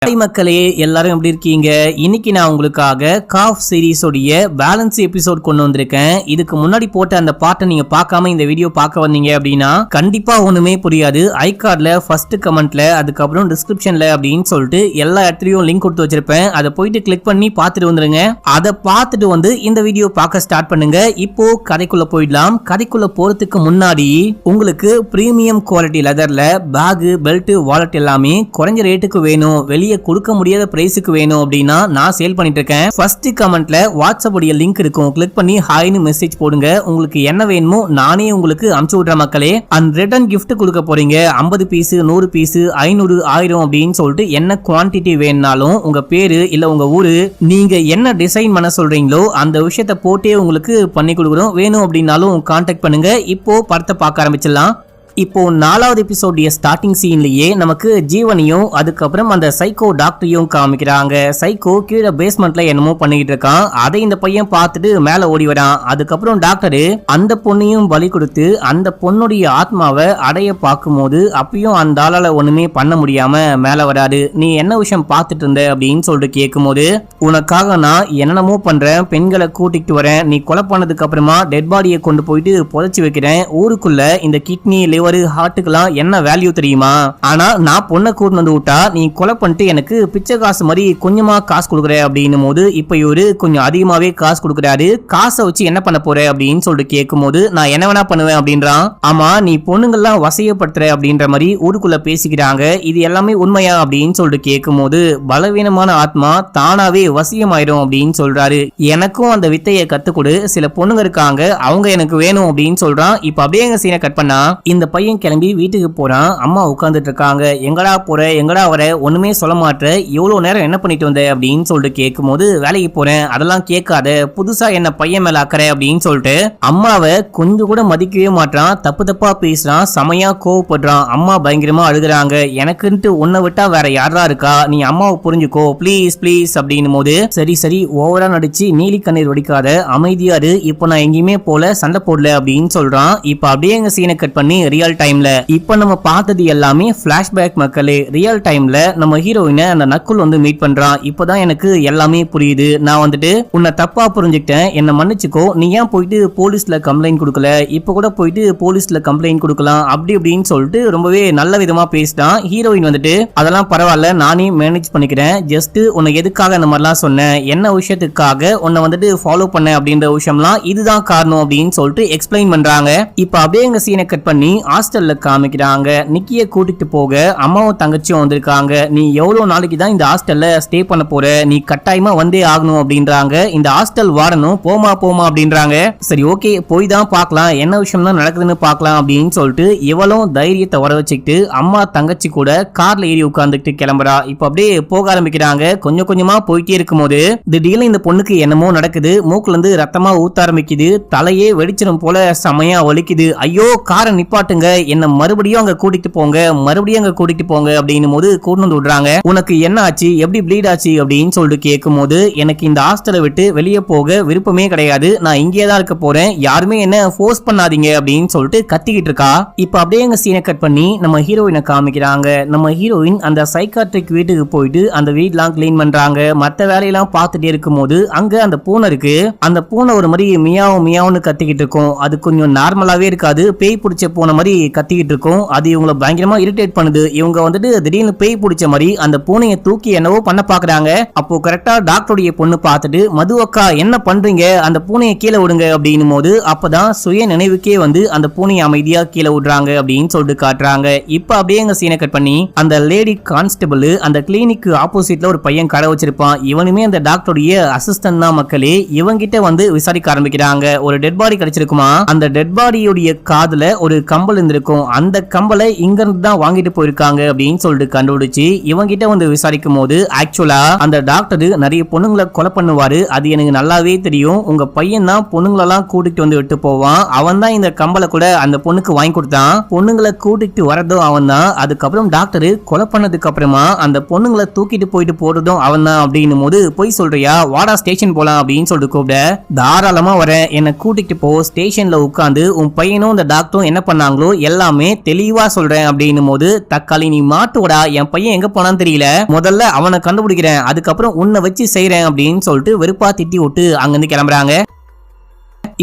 Hi மக்களே, எல்லாரும் எப்படி இருக்கீங்க? இன்னைக்கு நான் உங்களுக்காக காஃப் சீரிஸ் உடைய பேலன்ஸ் எபிசோட் கொண்டு வந்திருக்கேன். இதுக்கு முன்னாடி போட்ட அந்த பாட்டை நீங்க பார்க்காம இந்த வீடியோ பார்க்க வந்தீங்க அப்படின்னா கண்டிப்பா ஒண்ணுமே புரியாது. ஐ கார்ட்ல ஃபர்ஸ்ட் கமெண்ட்ல, அதுக்கப்புறம் டிஸ்கிரிப்ஷன்ல அப்படின்னு சொல்லிட்டு எல்லா இடத்துலயும் லிங்க் கொடுத்து வச்சிருப்பேன். அதை போயிட்டு கிளிக் பண்ணி பார்த்துட்டு வந்துருங்க. அதை பார்த்துட்டு வந்து இந்த வீடியோ பார்க்க ஸ்டார்ட் பண்ணுங்க. இப்போ கதைக்குள்ள போயிடலாம். கதைக்குள்ள போறதுக்கு முன்னாடி உங்களுக்கு பிரீமியம் குவாலிட்டி லெதர்ல பேக், பெல்ட், வாலெட் எல்லாமே குறைஞ்ச ரேட்டுக்கு வேணும், வெளியே கொடுக்க முடியாத பிரைஸுக்கு வேணும் அப்படின்னா நான் சேல் பண்ணிட்டு இருக்கேன். ஃபர்ஸ்ட் கமெண்ட்ல வாட்ஸ்அப் உடைய லிங்க் இருக்கும். கிளிக் பண்ணி ஹாய்னு மெசேஜ் போடுங்க. உங்களுக்கு என்ன வேணுமோ நானே உங்களுக்கு அனுப்பிச்சு விடுற மக்களே. அண்ட் ரிட்டர்ன் கிஃப்ட் கொடுக்க போறீங்க. 50 பீஸ், 100 பீஸ், 500, 1000 அப்படின்னு சொல்லிட்டு என்ன குவான்டிட்டி வேணும்னாலும் உங்க பேரு இல்ல உங்க ஊரு, நீங்க என்ன டிசைன் பண்ண சொல்றீங்களோ அந்த விஷயத்தை போட்டே உங்களுக்கு பண்ணி கொடுக்குறோம். வேணும் அப்படின்னாலும் கான்டாக்ட் பண்ணுங்க. இப்போ படத்தை பார்க்க ஆரம்பிச்சிடலாம். இப்போ 4வது எபிசோடைய ஸ்டார்டிங் சீன்லயே நமக்கு ஜீவனையும் அதுக்கப்புறம் அந்த சைக்கோ டாக்டரையும் காமிக்கிறாங்க. சைக்கோ கீழே பேஸ்மெண்ட்ல என்னமோ பண்ணிட்டு இருக்கான். அதை இந்த பையன் பார்த்துட்டு மேல ஓடி வரான். அதுக்கப்புறம் டாக்டரு அந்த பொண்ணையும் பலி கொடுத்து அந்த பொண்ணுடைய ஆத்மாவை அடைய பார்க்கும்போது அப்பயும் அந்த ஆளால ஒண்ணுமே பண்ண முடியாம மேல வராது. நீ என்ன விஷயம் பார்த்துட்டு இருந்த அப்படின்னு சொல்லிட்டு கேட்கும் போது, உனக்காக நான் என்னென்னமோ பண்றேன், பெண்களை கூட்டிட்டு வரேன், நீ கொலை பண்ணதுக்கு அப்புறமா டெட் பாடியை கொண்டு போயிட்டு புதைச்சு வைக்கிறேன், ஊருக்குள்ள இந்த கிட்னி, ஒரு ஹார்ட்டுக்கெல்லாம் என்ன வேல்யூ தெரியுமா? ஆனா நான் பொண்ணை கூட்டு வந்து விட்டா நீ கொலை பண்ணிட்டு எனக்கு பிச்சை காசு மாதிரி கொஞ்சமா காசு கொடுக்குற அப்படின்னும் போது இப்ப இவரு கொஞ்சம் அதிகமாவே காசு கொடுக்குறாரு. காசை வச்சு என்ன பண்ண போற அப்படின்னு சொல்லிட்டு கேட்கும் போது, நான் என்ன வேணா பண்ணுவேன் அப்படின்றான். ஆமா, நீ பொண்ணுங்கள்லாம் வசியப்படுத்துற அப்படின்ற மாதிரி ஊருக்குள்ள பேசிக்கிறாங்க. இது எல்லாமே உண்மையா அப்படின்னு சொல்லிட்டு கேட்கும் போது, பலவீனமான ஆத்மா தானாவே வசியமாயிரும் அப்படின்னு சொல்றாரு. எனக்கும் அந்த வித்தையை கத்துக்கொடு, சில பொண்ணுங்க இருக்காங்க, அவங்க எனக்கு வேணும் அப்படின்னு சொல்றான். இப்ப அப்படியே எங்க சீனை கட் பண்ணா இந்த பையன் கிளம்பி வீட்டுக்கு போறான். அம்மா உட்கார்ந்துட்டு இருக்காங்க. எங்கடா போற, எங்கடா வர, ஒண்ணுமே சொல்ல மாட்டேற, இவ்வளவு நேரம் என்ன பண்ணிட்டு வந்த அப்படின்னு சொல்லிட்டு கேட்கும் போது, வேலைக்கு போறேன், அதெல்லாம் கேட்காத, புதுசா என்ன பையன் மேல அக்கறை அப்படின்னு சொல்லிட்டு அம்மாவை கொஞ்சம் கூட மதிக்கவே மாட்டான். தப்பு தப்பா பேசுறான், செமையா கோவப்படுறான். அம்மா பயங்கரமா அழுகுறாங்க. எனக்குன்ட்டு உன்னை விட்டா வேற யாரா இருக்கா, நீ அம்மாவை புரிஞ்சுக்கோ ப்ளீஸ் ப்ளீஸ் அப்படின்னும் போது, சரி சரி ஓவரா நடிச்சு நீலி கண்ணீர் வடிக்காத, அமைதியாரு, இப்போ நான் எங்கேயுமே போல, சண்டை போடல அப்படின்னு சொல்றான். இப்ப அப்படியே எங்க சீனை கட் பண்ணி ரியல் டைம்ல இப்ப நம்ம பார்த்தது எல்லாமே பிளாஷ்பேக் மக்களே. ரியல் டைம்ல நம்ம ஹீரோயினை அந்த நக்குல் வந்து மீட் பண்றான். இப்பதான் எனக்கு எல்லாமே புரியுது. நான் வந்துட்டு உன்னை தப்பா புரிஞ்சுக்கிட்டேன், என்ன மன்னிச்சுக்கோ, நீ ஏன் போயிட்டு போலீஸ்ல கம்ப்ளைண்ட் கொடுக்கல, இப்ப கூட போயிட்டு போலீஸ்ல கம்ப்ளைண்ட் கொடுக்கலாம் அப்படி அப்படின்னு சொல்லிட்டு ரொம்பவே நல்ல விதமா பேசிட்டான். ஹீரோயின் வந்துட்டு அதெல்லாம் பரவாயில்ல, நானே மேனேஜ் பண்ணிக்கிறேன், ஜஸ்ட் உன்னை எதுக்காக அந்த மாதிரிலாம் சொன்னேன், என்ன விஷயத்துக்காக உன்னை வந்துட்டு ஃபாலோ பண்ண அப்படின்ற விஷயம்லாம் இதுதான் காரணம் அப்படின்னு சொல்லிட்டு எக்ஸ்பிளைன் பண்றாங்க. இப்ப அப்படியே எங்க சீனை கட் பண்ணி ஹாஸ்டல்ல காமிக்கிறாங்க. நிக்கிய கூட்டிட்டு போக அம்மாவும் தங்கச்சியும் வந்திருக்காங்க. நீ எவ்வளவு நாளைக்கு தான் இந்த ஹாஸ்டல்ல ஸ்டே பண்ண போற, நீ கட்டாயமா வந்தே ஆகணும் அப்படின்றாங்க. இந்த ஹாஸ்டல் வாடணும், போமா போமா அப்படின்றாங்க. சரி ஓகே, போய் தான் பார்க்கலாம், என்ன விஷயம் தான் நடக்குதுன்னு பார்க்கலாம் அப்படின்னு சொல்லிட்டு இவளும் தைரியத்தை வர வச்சுக்கிட்டு அம்மா தங்கச்சி கூட கார்ல ஏறி உட்கார்ந்துட்டு கிளம்புறா. இப்ப அப்படியே போக ஆரம்பிக்கிறாங்க. கொஞ்சம் கொஞ்சமா போயிட்டே இருக்கும் போது திடீர்னு இந்த பொண்ணுக்கு என்னமோ நடக்குது. மூக்குல இருந்து ரத்தமா ஊத்த ஆரம்பிக்குது. தலையே வெடிச்சிடும் போல செமையா வலிக்குது. ஐயோ, காரை நிப்பாட்டுங்க, என்ன மறுபடியும் அங்க கூட்டிட்டு போங்க, மறுபடியும் அங்க கூட்டிட்டு போங்க அப்படின்னும் போது கூட்டு வந்து விடுறாங்க. உனக்கு என்ன ஆச்சு, எப்படி ப்ளீட் ஆச்சு அப்படின்னு சொல்லிட்டு கேட்கும் போது, எனக்கு இந்த ஹாஸ்டலை விட்டு வெளியே போக விருப்பமே கிடையாது, நான் இங்கே தான் இருக்க போறேன், யாருமே என்ன ஃபோர்ஸ் பண்ணாதீங்க அப்படின்னு சொல்லிட்டு கத்திக்கிட்டு இருக்கா. இப்ப அப்படியே எங்க சீனை கட் பண்ணி நம்ம ஹீரோயினை காமிக்கிறாங்க. நம்ம ஹீரோயின் அந்த சைக்காட்ரிக் வீட்டுக்கு போயிட்டு அந்த வீட்லாம் கிளீன் பண்றாங்க. மத்த வேலையெல்லாம் பார்த்துட்டே இருக்கும் போது அங்க அந்த பூனை இருக்கு. அந்த பூனை ஒரு மாதிரி மியாவும் மியாவுன்னு கத்திக்கிட்டு இருக்கும். அது கொஞ்சம் நார்மலாவே இருக்காது, பேய் பிடிச்ச பூனை மாதிரி கத்திக்கிட்டு இருக்கும். அது இவங்களை பயங்கரமா இரிட்டேட் பண்ணுது. இவங்க வந்துட்டு திடீர்னு பேய் பிடிச்ச மாதிரி அந்த பூனையை தூக்கி என்னவோ பண்ண பாக்குறாங்க. அப்போ கரெக்டா டாக்டருடைய பொண்ணு பார்த்துட்டு, மது அக்கா என்ன பண்றீங்க, அந்த பூனையை கீழே விடுங்க அப்படின்னும் போது அப்பதான் சுய நினைவுக்கே வந்து அந்த பூனையை அமைதியா கீழே விடுறாங்க அப்படின்னு சொல்லிட்டு காட்டுறாங்க. இப்ப அப்படியே எங்க சீனை கட் பண்ணி அந்த லேடி கான்ஸ்டபிள் அந்த கிளினிக் ஆப்போசிட்ல ஒரு பையன் கடை வச்சிருப்பான். இவனுமே அந்த டாக்டருடைய அசிஸ்டன்ட் தான் மக்களே. இவங்கிட்ட வந்து விசாரிக்க ஆரம்பிக்கிறாங்க. ஒரு டெட் பாடி கிடைச்சிருக்குமா, அந்த டெட் பாடியுடைய காதுல ஒரு கம்பல் இருந்திருக்கும், அந்த கம்பலை இங்க இருந்து தான் வாங்கிட்டு போயிருக்காங்க அப்படின்னு சொல்லிட்டு கண்டுபிடிச்சு இவங்கிட்ட வந்து விசாரிக்கும் போது, ஆக்சுவலா அந்த டாக்டர் நிறைய பொண்ணுங்களை கொலை பண்ணுவாரு, அது எனக்கு நல்லாவே தெரியும், உங்க பையன் தான் பொண்ணுங்களெல்லாம் கூட்டிட்டு வந்து விட்டு போவான், அவன் தான் இந்த கம்பலை கூட அந்த பொண்ணுக்கு வாங்கி கொடுத்தான், பொண்ணுங்களை கூட்டிட்டு வரதும் அவன் தான், அதுக்கப்புறம் டாக்டர் கொலை பண்ணதுக்கு அப்புறமா அந்த பொண்ணுங்களை தூக்கிட்டு போயிட்டு போறதும் அவன் தான் அப்படின்னும் போது, போய் சொல்றியா, வாடா ஸ்டேஷன் போலாம் அப்படின்னு சொல்லிட்டு கூப்பிட, தாராளமா வரேன், என்னை கூட்டிட்டு போ, ஸ்டேஷன்ல உட்காந்து உன் பையனும் இந்த டாக்டரும் என்ன பண்ணாங்களோ எல்லாமே தெளிவா சொல்றேன் அப்படின்னும் போது, தக்காளி நீ மாட்டுவடா, என் பையன் எங்க போனான்னு தெரியல, முதல்ல அவனை கண்டுபிடிக்கிறேன், அதுக்கப்புறம் உன்னை வச்சு செய்யறேன் அப்படின்னு சொல்லிட்டு வெறுப்பா திட்டி விட்டு அங்கிருந்து கிளம்புறாங்க.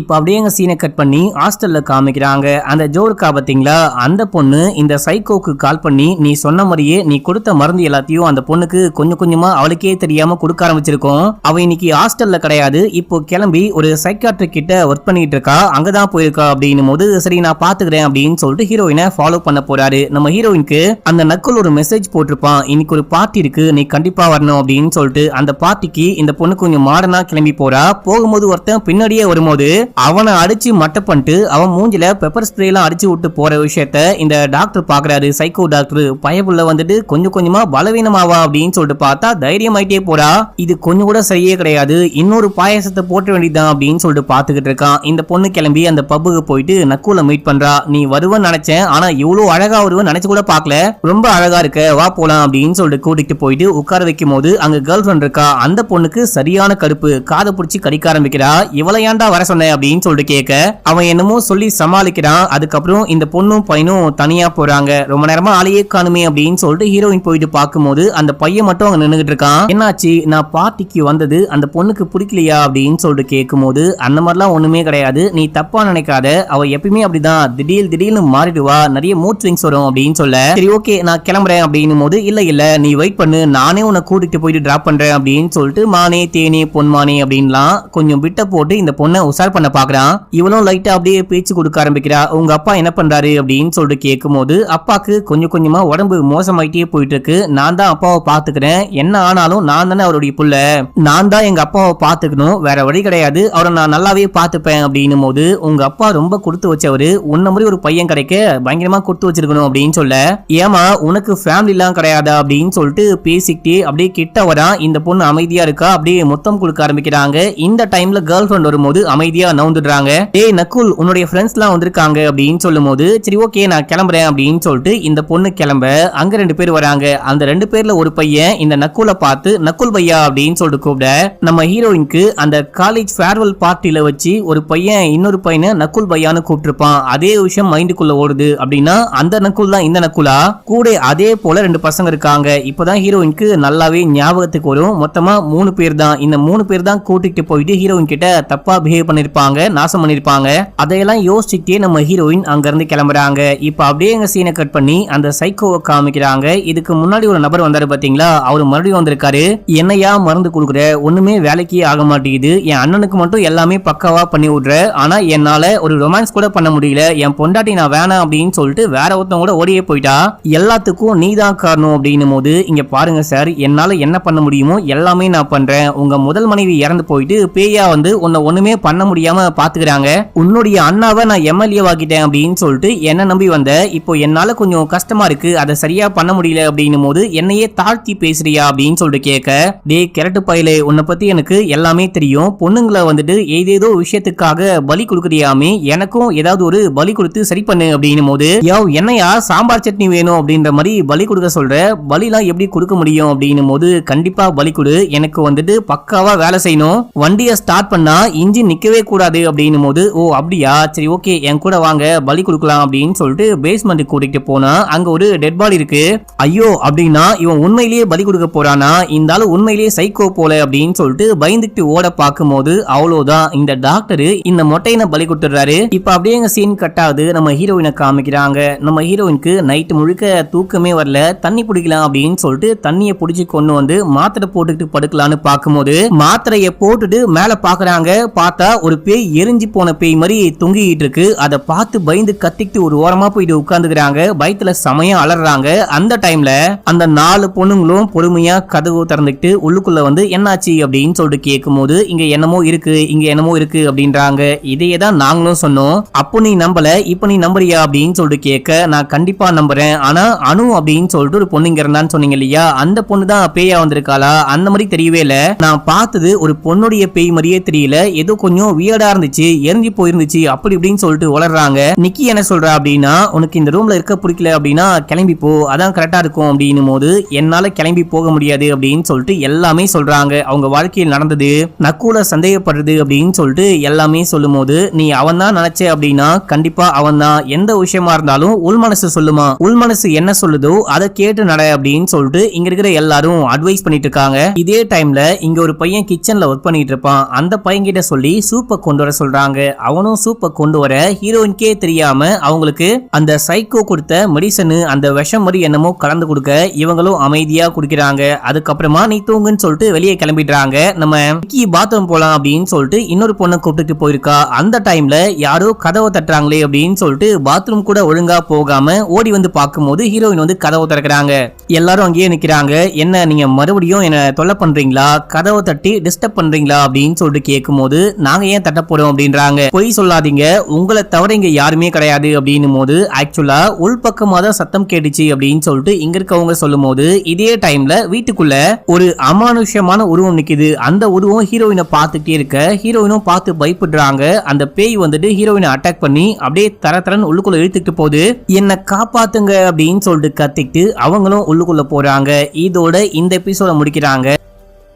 இப்ப அப்படியே எங்க சீனை கட் பண்ணி ஹாஸ்டல்ல காமிக்கிறாங்க. அந்த ஜோ இருக்கா பாத்தீங்களா, அந்த பொண்ணு இந்த சைக்கோக்கு கால் பண்ணி நீ சொன்ன மாதிரியே நீ கொடுத்த மருந்து எல்லாத்தையும் அந்த பொண்ணுக்கு கொஞ்சம் கொஞ்சமா அவளுக்கே தெரியாம கொடுக்க ஆரம்பிச்சிருக்கோம். அவ இன்னைக்கு ஹாஸ்டல்ல கிடையாது, இப்போ கிளம்பி ஒரு சைக்காட்ரிக் கிட்ட ஒர்க் பண்ணிட்டு இருக்கா, அங்கதான் போயிருக்கா அப்படின்னும் போது சரி நான் பாத்துக்கிறேன் அப்படின்னு சொல்லிட்டு ஹீரோயினை ஃபாலோ பண்ண போறாரு. நம்ம ஹீரோயினுக்கு அந்த நக்குல் ஒரு மெசேஜ் போட்டிருப்பான், இன்னைக்கு ஒரு பார்ட்டி இருக்கு நீ கண்டிப்பா வரணும் அப்படின்னு சொல்லிட்டு. அந்த பார்ட்டிக்கு இந்த பொண்ணு கொஞ்சம் மாடனா கிளம்பி போறா. போகும்போது ஒருத்தன் பின்னாடியே வரும்போது அவனை அடிச்சு மட்ட பண்ணிட்டு அவன் மூஞ்சில பெப்பர் ஸ்ப்ரே எல்லாம் அடிச்சு விட்டு போற விஷயத்த இந்த டாக்டர் பாக்குறாரு. சைக்கோ டாக்டர் பயப்புள்ள வந்துட்டு கொஞ்சம் கொஞ்சமா பலவீனமாவா அப்படின்னு சொல்லிட்டு பார்த்தா தைரியம் ஆயிட்டே போறா. இது கொஞ்சம் கூட சரியே கிடையாது, இன்னொரு பாயசத்தை போட்ட வேண்டியதான் அப்படின்னு சொல்லிட்டு பாத்துக்கிட்டு இருக்கான். இந்த பொண்ணு கிளம்பி அந்த பப்புக்கு போயிட்டு நக்குல மீட் பண்றா. நீ வருவன்னு நினைச்சேன், ஆனா இவ்வளவு அழகா வருவன்னு நினைச்சு கூட பாக்கல, ரொம்ப அழகா இருக்க, வா போலாம் அப்படின்னு சொல்லிட்டு கூட்டிட்டு போயிட்டு உட்கார வைக்கும் போது அங்க கேர்ள் ஃபிரெண்ட் இருக்கா. அந்த பொண்ணுக்கு சரியான கடுப்பு, காதை பிடிச்சி கடிக்க ஆரம்பிக்கிறா. இவளை ஏன்டா வர சொன்ன அப்படின்னு சொல்லிட்டு கேட்க அவன் என்னமோ சொல்லி சமாளிக்கிறான். அதுக்கப்புறம் இந்த பொண்ணும் பையனும் தனியா போறாங்க. ரொம்ப நேரமா ஆளையே காணுமே அப்படின்னு சொல்லிட்டு ஹீரோயின் போயிட்டு பார்க்கும்போது அந்த பையன் மட்டும் அங்க நின்னுகிட்டு இருக்கான். என்னாச்சு, நான் பார்ட்டிக்கு வந்தது அந்த பொண்ணுக்கு பிடிக்கலையா அப்படின்னு சொல்லிட்டு கேட்கும்போது அந்த மாதிரிலாம் ஒண்ணுமே கிடையாது, நீ தப்பா நினைக்காத, அவ எப்பயுமே அப்படிதான் திடீர்னு மாறிடுவா, நிறைய மூட் ஸ்விங்ஸ் வரும் அப்படின்னு சொல்ல சரி ஓகே நான் கிளம்புறேன் அப்படின்னும் போது இல்ல நீ வெயிட் பண்ணு, நானே உன்னை கூட்டிட்டு போயிட்டு டிராப் பண்றேன் அப்படின்னு சொல்லிட்டு மானே தேனே பொன்மானே அப்படின்லாம் கொஞ்சம் விட்ட போட்டு இந்த பொண்ணை உசார் பண்ண பாக்குறான். இவனும் லைட்டா அப்படியே பேச்சு கொடுக்க ஆரம்பிக்கிறா. உங்க அப்பா என்ன பண்றாரு அப்படின்னு சொல்லிட்டு கேட்கும்போது அப்பாக்கு கொஞ்சம் கொஞ்சமா உடம்பு மோசமாயிட்டே போயிட்டு இருக்கு, நான் தான் அப்பாவை பாத்துக்கிறேன், என்ன ஆனாலும் நான் தானே அவருடைய புள்ள, நான் தான் எங்க அப்பாவை பாத்துக்கணும், வேற வழி கிடையாது, அவரை நான் நல்லாவே பாத்துப்பேன் அப்படின்னும் போது உங்க அப்பா ரொம்ப கொடுத்து வச்சவரு, உன்ன மாதிரி ஒரு பையன் கிடைக்க பயங்கரமா கொடுத்து வச்சிருக்கணும் அப்படின்னு சொல்ல ஏமா உனக்கு ஃபேமிலி எல்லாம் கிடையாதா அப்படின்னு சொல்லிட்டு பேசிக்கிட்டே அப்படியே கிட்ட வரா. இந்த பொண்ணு அமைதியா இருக்கா, அப்படியே மொத்தம் கொடுக்க ஆரம்பிக்கிறாங்க. இந்த டைம்ல கேர்ள் ஃபிரெண்ட் வரும்போது அமைதியா நவுந்துடுறாங்க. ஏய் நக்குல் உன்னுடைய ஃப்ரெண்ட்ஸ் எல்லாம் வந்திருக்காங்க அப்படின்னு சொல்லும் போது சரி ஓகே நான் கிளம்புறேன் அப்படின்னு சொல்லிட்டு இந்த பொண்ணு கிளம்ப அங்க 2 பேர் வராங்க. அந்த 2 பேர்ல ஒரு பையன் இந்த நக்குலை பார்த்து நக்குல் பையா அப்படின்னு சொல்லிட்டு கூப்பிட நம்ம ஹீரோயினுக்கு அந்த காலேஜ் ஃபேர்வெல் பார்ட்டில வச்சு ஒரு பையன் இன்னொரு பையனை நக்குல் பையான்னு கூப்பிட்டுருப்பான். அதே விஷயம் மைண்டுக்குள்ள ஓடுது. அப்படின்னா அந்த நக்குல் தான் இந்த நக்குலா, கூட அதே போல 2 பசங்க இருக்காங்க. இப்பதான் ஹீரோயினுக்கு நல்லாவே ஞாபகத்துக்கு வரும். மொத்தமா 3 பேர் தான், இந்த 3 பேர் தான் கூட்டிட்டு போயிட்டு ஹீரோயின் கிட்ட தப்பா பிஹேவ் பண்ணிருப்பாங்க, நாசம் பண்ணிருப்பாங்க. அதையெல்லாம் யோசிச்சுட்டே நம்ம ஹீரோயின் அங்க இருந்து கிளம்புறாங்க. இப்ப அப்படியே எங்க சீனை கட் பண்ணி அந்த சைக்கோவை காமிக்கிறாங்க. இதுக்கு முன்னாடி ஒரு நபர் வந்தாரு பாத்தீங்களா, அவரு மறுபடியும் வந்திருக்காரு. என்னையா மருந்து கொடுக்குற, ஒண்ணுமே வேலைக்கே ஆக மாட்டேங்குது, என் அண்ணனுக்கு மட்டும் எல்லாமே பக்காவா பண்ணி விடுற, ஆனா என்னால ஒரு ரொமான்ஸ் கூட பண்ண முடியல, என் பொண்டாட்டி நான் வேணாம் அப்படின்னு சொல்லிட்டு வேற ஒருத்தவங்க கூட ஓடியே போயிட்டா, எல்லாத்துக்கும் நீ தான் காரணம் அப்படின்னும் போது இங்க பாருங்க சார், என்னால என்ன பண்ண முடியுமோ எல்லாமே நான் பண்றேன், உங்க முதல் மனைவி இறந்து போயிட்டு பேயா வந்து உன்னை ஒண்ணுமே பண்ண முடியாம பாத்துக்கிறாங்க, உன்னுடைய அண்ணாவை நான் எம்எல்ஏ வாக்கிட்டேன் அப்படின்னு சொல்லிட்டு என்ன நம்பி வந்த, இப்போ என்னால கொஞ்சம் கஷ்டமா இருக்கு, அதை சரியா பண்ண முடியல அப்படின்னும் போது என்னையே தாழ்த்தி பேசுறியா அப்படின்னு சொல்லிட்டு கேட்க, டே கிரட்டு பையலே உன்னை பத்தி எனக்கு எல்லாமே தெரியும், பொண்ணுங்களை வந்துட்டு ஏதேதோ விஷயத்துக்காக பலி கொடுக்குறியாமே, எனக்கும் ஏதாவது ஒரு பலி கொடுத்து சரி பண்ணு அப்படின்னும் போது என்னையா சாம்பார் சட்னி வேணும் அப்படின்ற மாதிரி பலி கொடுக்க சொல்ற, பலிலாம் எப்படி கொடுக்க முடியும் அப்படின்னும் போது கண்டிப்பா பலி கொடு, எனக்கு வந்துட்டு பக்காவா வேலை செய்யணும், வண்டியை ஸ்டார்ட் பண்ணா இன்ஜின் நிக்கவே கூடாது அப்படின்னும் போது ஓ அப்படியா சரி ஓகே என் கூட வாங்க பலி கொடுக்கலாம் அப்படின்னு சொல்லிட்டு பேஸ்மெண்ட் கூட்டிட்டு போனா அங்க ஒரு டெட் பாடி இருக்கு. ஐயோ அப்படின்னா இவன் உண்மையிலேயே பலி கொடுக்க போறானா, இந்த ஆளு உண்மையிலேயே சைக்கோ போல அப்படின்னு சொல்லிட்டு பயந்துட்டு ஓட பார்க்கும் போது அவ்வளவுதான், இந்த டாக்டர் இந்த மொட்டையின பலி கொடுத்துடுறாரு. இப்ப அப்படியே எங்க சீன் கட் ஆகுது. நம்ம ஹீரோயினை காமிக்கிறாங்க. நம்ம ஹீரோயினுக்கு நைட் முழுக்க தூக்கமே வரல, தண்ணி பிடிக்கலாம் அப்படின்னு சொல்லிட்டு தண்ணியை பிடிச்சி கொண்டு வந்து மாத்திரை போட்டுக்கிட்டு படுக்கலான்னு பார்க்கும்போது மாத்திரையை போட்டுட்டு மேல பாக்குறாங்க. பார்த்தா ஒரு பேய் எரிஞ்சு போன பேய் மாதிரி தொங்கிட்டு இருக்கு. அதை பார்த்து பயந்து கத்திக்கிட்டு ஒரு ஓரமா போயிட்டு உட்கார்ந்துக்கிறாங்க. பயத்துல சமயா அலறாங்க. அந்த டைம்ல அந்த 4 பொண்ணுங்களும் பொறுமையா கதவு திறந்துக்கிட்டு உள்ளுக்குள்ள வந்து என்னாச்சு அப்படின்னு சொல்லிட்டு கேட்கும் போது இங்க என்னமோ இருக்கு, இங்க என்னமோ இருக்கு அப்படின்றாங்க. இதையே தான் நாங்களும் சொன்னோம், அப்போ நீ நம்பல, இப்ப நீ நம்புறியா அப்படின்னு சொல்லிட்டு கேட்க நான் கண்டிப்பா நம்புறேன், ஆனா அனு அப்படின்னு சொல்லிட்டு ஒரு பொண்ணு இங்க இருந்தான்னு சொன்னீங்க இல்லையா, அந்த பொண்ணு தான் பேயா வந்திருக்காளா, அந்த மாதிரி தெரியவே இல்ல, நான் பார்த்தது ஒரு பொண்ணுடைய பேய் மாதிரியே தெரியல, ஏதோ கொஞ்சம் வியர்டா வியர்டா இருந்துச்சு, எரிஞ்சு போயிருந்துச்சு அப்படி இப்படின்னு சொல்லிட்டு வளர்றாங்க. நிக்கி என்ன சொல்றா அப்படின்னா, உனக்கு இந்த ரூம்ல இருக்க பிடிக்கல அப்படின்னா கிளம்பி போ, அதான் கரெக்டா இருக்கும் அப்படின்னும் போது என்னால கிளம்பி போக முடியாது அப்படின்னு சொல்லிட்டு எல்லாமே சொல்றாங்க. அவங்க வாழ்க்கையில் நடந்தது, நக்குல சந்தேகப்படுறது அப்படின்னு சொல்லிட்டு எல்லாமே சொல்லும் போது, நீ அவன் தான் நினைச்ச அப்படின்னா கண்டிப்பா அவன் தான். எந்த விஷயமா இருந்தாலும் உள் மனசு சொல்லுமா, உள் மனசு என்ன சொல்லுதோ அதை கேட்டு நட அப்படின்னு சொல்லிட்டு இங்க இருக்கிற எல்லாரும் அட்வைஸ் பண்ணிட்டு இருக்காங்க. இதே டைம்ல இங்க ஒரு பையன் கிச்சன்ல ஒர்க் பண்ணிட்டு இருப்பான். அந்த பையன் கிட்ட சொல்லி சூப்பை கொண்டு வர சொல்றாங்க. அவனும் சூப்பை கொண்டு வர ஹீரோயின்கே தெரியாம அவங்களுக்கு அந்த சைக்கோ கொடுத்த மெடிசன், அந்த விஷம் மாதிரி என்னமோ கலந்து கொடுக்க இவங்களும் அமைதியா குடிக்கிறாங்க. அதுக்கப்புறமா நீ தூங்குன்னு சொல்லிட்டு வெளியே கிளம்பிடுறாங்க. நம்ம நிக்கி பாத்ரூம் போலாம் அப்படின்னு சொல்லிட்டு இன்னொரு பொண்ணை கூப்பிட்டு போயிருக்கா. அந்த டைம்ல யாரோ கதவை தட்டுறாங்களே அப்படின்னு சொல்லிட்டு பாத்ரூம் கூட ஒழுங்கா போகாம ஓடி வந்து பார்க்கும்போது ஹீரோயின் வந்து கதவை திறக்கிறாங்க. எல்லாரும் அங்கேயே நிக்கிறாங்க. என்ன நீங்க மறுபடியும் என்ன தொல்லை பண்றீங்களா, கதவை தட்டி டிஸ்டர்ப் பண்றீங்களா அப்படின்னு சொல்லிட்டு கேட்கும் போது, நாங்க ஏன் தட்ட போறோம் அப்படின்றாங்க. பொய் சொல்லாதீங்க, உங்களை தவிர இங்க யாருமே கிடையாது அப்படின்னும் போது, ஆக்சுவலா உள் பக்கமா தான் சத்தம் கேட்டுச்சு அப்படின்னு சொல்லிட்டு இங்க இருக்கவங்க சொல்லும் போது, இதே டைம்ல வீட்டுக்குள்ள ஒரு அமானுஷ்யமான உருவம் நிக்குது. அந்த உருவம் ஹீரோயினை பார்த்துட்டே இருக்க ஹீரோயினும் பார்த்து பயப்படுறாங்க. அந்த பேய் வந்துட்டு ஹீரோயினை அட்டாக் பண்ணி அப்படியே தரன்னு உள்ளுக்குள்ள இழுத்துட்டு போகுது. என்ன காப்பாத்துங்க அப்படின்னு சொல்லிட்டு கத்திட்டு அவங்களும் உள்ளுக்குள்ள போறாங்க. இதோட இந்த எபிசோட முடிக்கிறாங்க.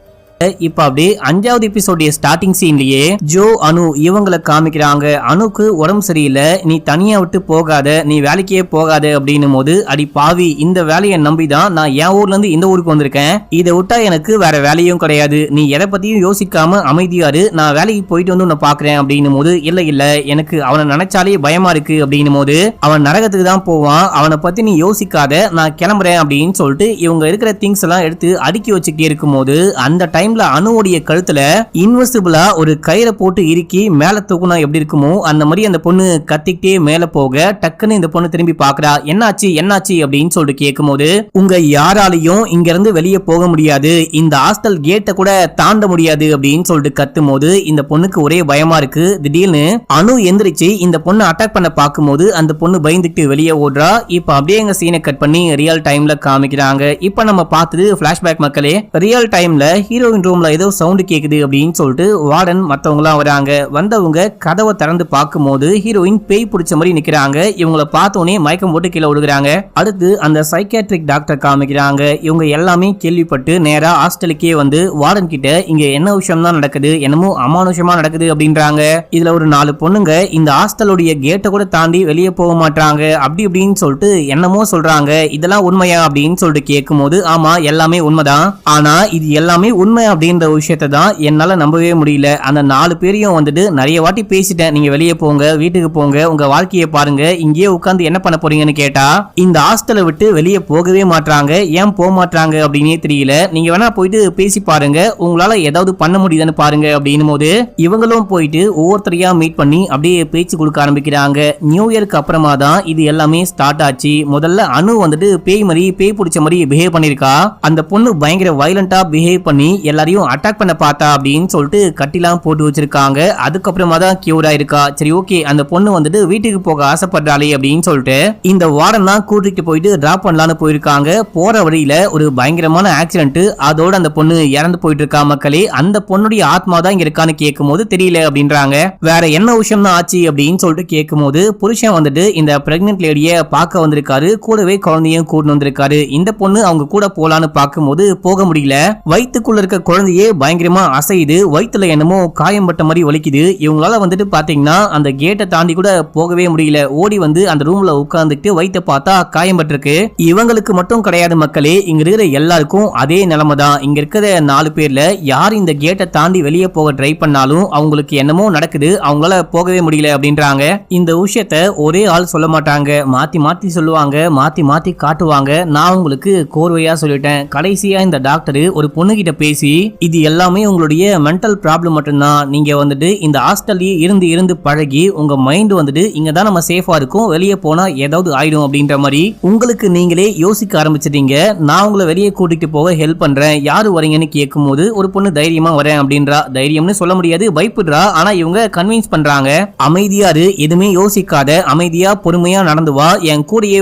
இப்ப அப்படியே 5வது எபிசோட ஸ்டார்டிங் சீன்லயே ஜோ அனு இவங்களை காமிக்கிறாங்க. அனுக்கு உடம்பு சரியில்லை, நீ தனியா விட்டு போகாத, நீ வேலைக்கே போகாத அப்படின்னும் போது, அடி பாவி, இந்த வேலையை நம்பிதான் நான் என் ஊர்ல இருந்து இந்த ஊருக்கு வந்திருக்கேன், இதை விட்டா எனக்கு வேற வேலையும் கிடையாது, நீ எதை பத்தியும் யோசிக்காம அமைதியாரு, நான் வேலைக்கு போயிட்டு வந்து உன்னை பாக்குறேன் அப்படின்னும் போது, இல்ல எனக்கு அவனை நினைச்சாலே பயமா இருக்கு அப்படின்னும் போது, அவன் நரகத்துக்கு தான் போவான், அவனை பத்தி நீ யோசிக்காத, நான் கிளம்புறேன் அப்படின்னு சொல்லிட்டு இவங்க இருக்கிற திங்ஸ் எல்லாம் எடுத்து அடுக்கி வச்சுக்கிட்டே இருக்கும் போது, அந்த டைம் அனுவுடைய கழுத்துல இன்வெசிபிளா ஒரு கயிறை போட்டு இறுக்கி மேல தூக்குனா எப்படி இருக்குமோ அந்த மாதிரி அந்த பொண்ணு கத்திக்கிட்டே மேல போக டக்குன்னு இந்த பொண்ணு திரும்பி பாக்குறா. என்னாச்சு அப்படின்னு சொல்லிட்டு கேட்கும் போது, உங்க யாராலையும் இங்க இருந்து வெளியே போக முடியாது, இந்த ஹாஸ்டல் கேட்டை கூட தாண்ட முடியாது அப்படின்னு சொல்லிட்டு கத்தும் போது இந்த பொண்ணுக்கு ஒரே பயமா இருக்கு. திடீர்னு அனு எந்திரிச்சு இந்த பொண்ணு அட்டாக் பண்ண பார்க்கும் போது அந்த பொண்ணு பயந்துட்டு வெளியே ஓடுறா. இப்ப அப்படியே எங்க சீனை கட் பண்ணி ரியல் டைம்ல காமிக்கிறாங்க. இப்ப நம்ம பார்த்தது பிளாஷ்பேக் மக்களே. ரியல் டைம்ல ஹீரோயின் ரூம்ல ஏதோ சவுண்ட் கேக்குது அப்படின்னு சொல்லிட்டு வார்டன் மத்தவங்கலாம் வராங்க. வந்தவங்க கதவை திறந்து பார்க்கும்போது ஹீரோயின் பேய் பிடிச்ச மாதிரி நிக்கிறாங்க. இவங்களை பார்த்தோன்னே மயக்கம் போட்டு கீழே விழுகிறாங்க. அடுத்து அந்த சைக்கியாட்ரிக் டாக்டர் காமிக்கிறாங்க. இவங்க எல்லாமே கேள்விப்பட்டு நேரா ஹாஸ்டலுக்கே வந்து வார்டன் கிட்ட இங்க என்ன விஷயம் தான் நடக்குது, என்னமோ அமானுஷமா நடக்குது அப்படின்றாங்க. இதுல ஒரு 4 பொண்ணுங்க இந்த ஹாஸ்டலுடைய கேட்டை கூட தாண்டி வெளியே போக மாட்டாங்க அப்படி இப்படின்னு சொல்லிட்டு என்னமோ சொல்றாங்க. இதெல்லாம் உண்மையா அப்படின்னு சொல்லிட்டு கேட்கும் போது, ஆமா எல்லாமே உண்மைதான், ஆனா இது எல்லாமே உண்மை அப்படின்ற விஷயத்தை தான் என்னால நம்பவே முடியல. அந்த 4 பேரையும் வந்துட்டு நிறைய வாட்டி பேசிட்டேன், நீங்க வெளியே போங்க, வீட்டுக்கு போங்க, உங்க வாழ்க்கையை பாருங்க, இங்கேயே உட்கார்ந்து என்ன பண்ண போறீங்கன்னு கேட்டா இந்த ஹாஸ்டலை விட்டு வெளியே போகவே மாட்டாங்க. ஏன் போக மாட்டாங்க அப்படின்னே தெரியல. நீங்க வேணா போயிட்டு பேசி பாருங்க, உங்களால ஏதாவது பண்ண முடியுதுன்னு பாருங்க அப்படின்னும் போது இவங்களும் போயிட்டு ஒவ்வொருத்தரையா மீட் பண்ணி அப்படியே பேச்சு கொடுக்க ஆரம்பிக்கிறாங்க. நியூ இயருக்கு அப்புறமா தான் இது எல்லாமே ஸ்டார்ட் ஆச்சு. முதல்ல அனு வந்துட்டு பேய் பிடிச்ச மாதிரி பிஹேவ் பண்ணிருக்கா. அந்த பொண்ணு பயங்கர வயலண்டா பிஹேவ் பண்ணி எல்லாரையும் அட்டாக் பண்ண பார்த்தா அப்படின்னு சொல்லிட்டு கட்டிலாம் போட்டு வச்சிருக்காங்க. அதுக்கப்புறமா தான் கியூர் ஆயிருக்கா. சரி ஓகே, அந்த பொண்ணு வந்துட்டு வீட்டுக்கு போக ஆசைப்படுறாளே அப்படின்னு சொல்லிட்டு இந்த வார்டன் தான் கூட்டிட்டு போயிட்டு டிராப் பண்ணலான்னு போயிருக்காங்க. போற வழியில ஒரு பயங்கரமான ஆக்சிடென்ட், அதோட அந்த பொண்ணு இறந்து போயிட்டு இருக்கா. மக்களே, அந்த பொண்ணுடைய ஆத்மா தான் இங்க இருக்கான்னு கேட்கும் போது தெரியல அப்படின்றாங்க. வேற என்ன விஷயம் தான் ஆச்சு அப்படின்னு சொல்லிட்டு கேட்கும் போது, புருஷன் வந்துட்டு இந்த பிரெக்னன்ட் லேடிய பார்க்க வந்திருக்காரு, கூடவே குழந்தையும் கூட்டு வந்திருக்காரு. இந்த பொண்ணு அவங்க கூட போலான்னு பார்க்கும் போது போக முடியல. வயிற்றுக்குள்ள இருக்க குழந்தையே பயங்கரமா அசையுது, வயிற்றுல என்னமோ காயம் பட்ட மாதிரி வலிக்குது. இவங்களால வந்துட்டு பாத்தீங்கன்னா அந்த கேட்டை தாண்டி கூட போகவே முடியல. ஓடி வந்து அந்த ரூம்ல உட்கார்ந்துட்டு வயிற்ற பார்த்தா காயம் பட்டிருக்கு. இவங்களுக்கு மட்டும் கிடையாது மக்களே, இங்க இருக்கிற எல்லாருக்கும் அதே நிலைமை தான். இங்க இருக்கிற 4 பேர்ல யார் இந்த கேட்டை தாண்டி வெளியே போக ட்ரை பண்ணாலும் அவங்களுக்கு என்னமோ நடக்குது, அவங்களால போகவே முடியல அப்படின்றாங்க. இந்த விஷயத்த ஒரே ஆள் சொல்ல மாட்டாங்க, மாத்தி மாத்தி சொல்லுவாங்க, மாத்தி மாத்தி காட்டுவாங்க. நான் உங்களுக்கு கோர்வையா சொல்லிட்டேன். கடைசியா இந்த டாக்டர் ஒரு பொண்ணு கிட்ட பேசி, இது எல்லாமே உங்களுடைய மென்டல் ப்ராப்ளம் மட்டும்தான், நீங்க வந்துட்டு இந்த ஹாஸ்டல்லையே இருந்து பழகி உங்க மைண்ட் வந்துட்டு இங்க தான் நம்ம சேஃபா இருக்கும், வெளியே போனா ஏதாவது ஆயிடும் அப்படின்ற மாதிரி உங்களுக்கு நீங்களே யோசிக்க ஆரம்பிச்சிட்டீங்க. நான் உங்களை வெளியே கூட்டிட்டு போக ஹெல்ப் பண்றேன், யாரு வரீங்கன்னு கேட்கும் போது ஒரு பொண்ணு தைரியமா வரேன் அப்படின்றா. தைரியம்னு சொல்ல முடியாது, பயப்படுறா. ஆனா இவங்க கன்வின்ஸ் பண்றாங்க, அமைதியாரு, எதுவுமே யோசிக்காத, அமைதியா பொறுமையா நடந்து வா, என் கூடயே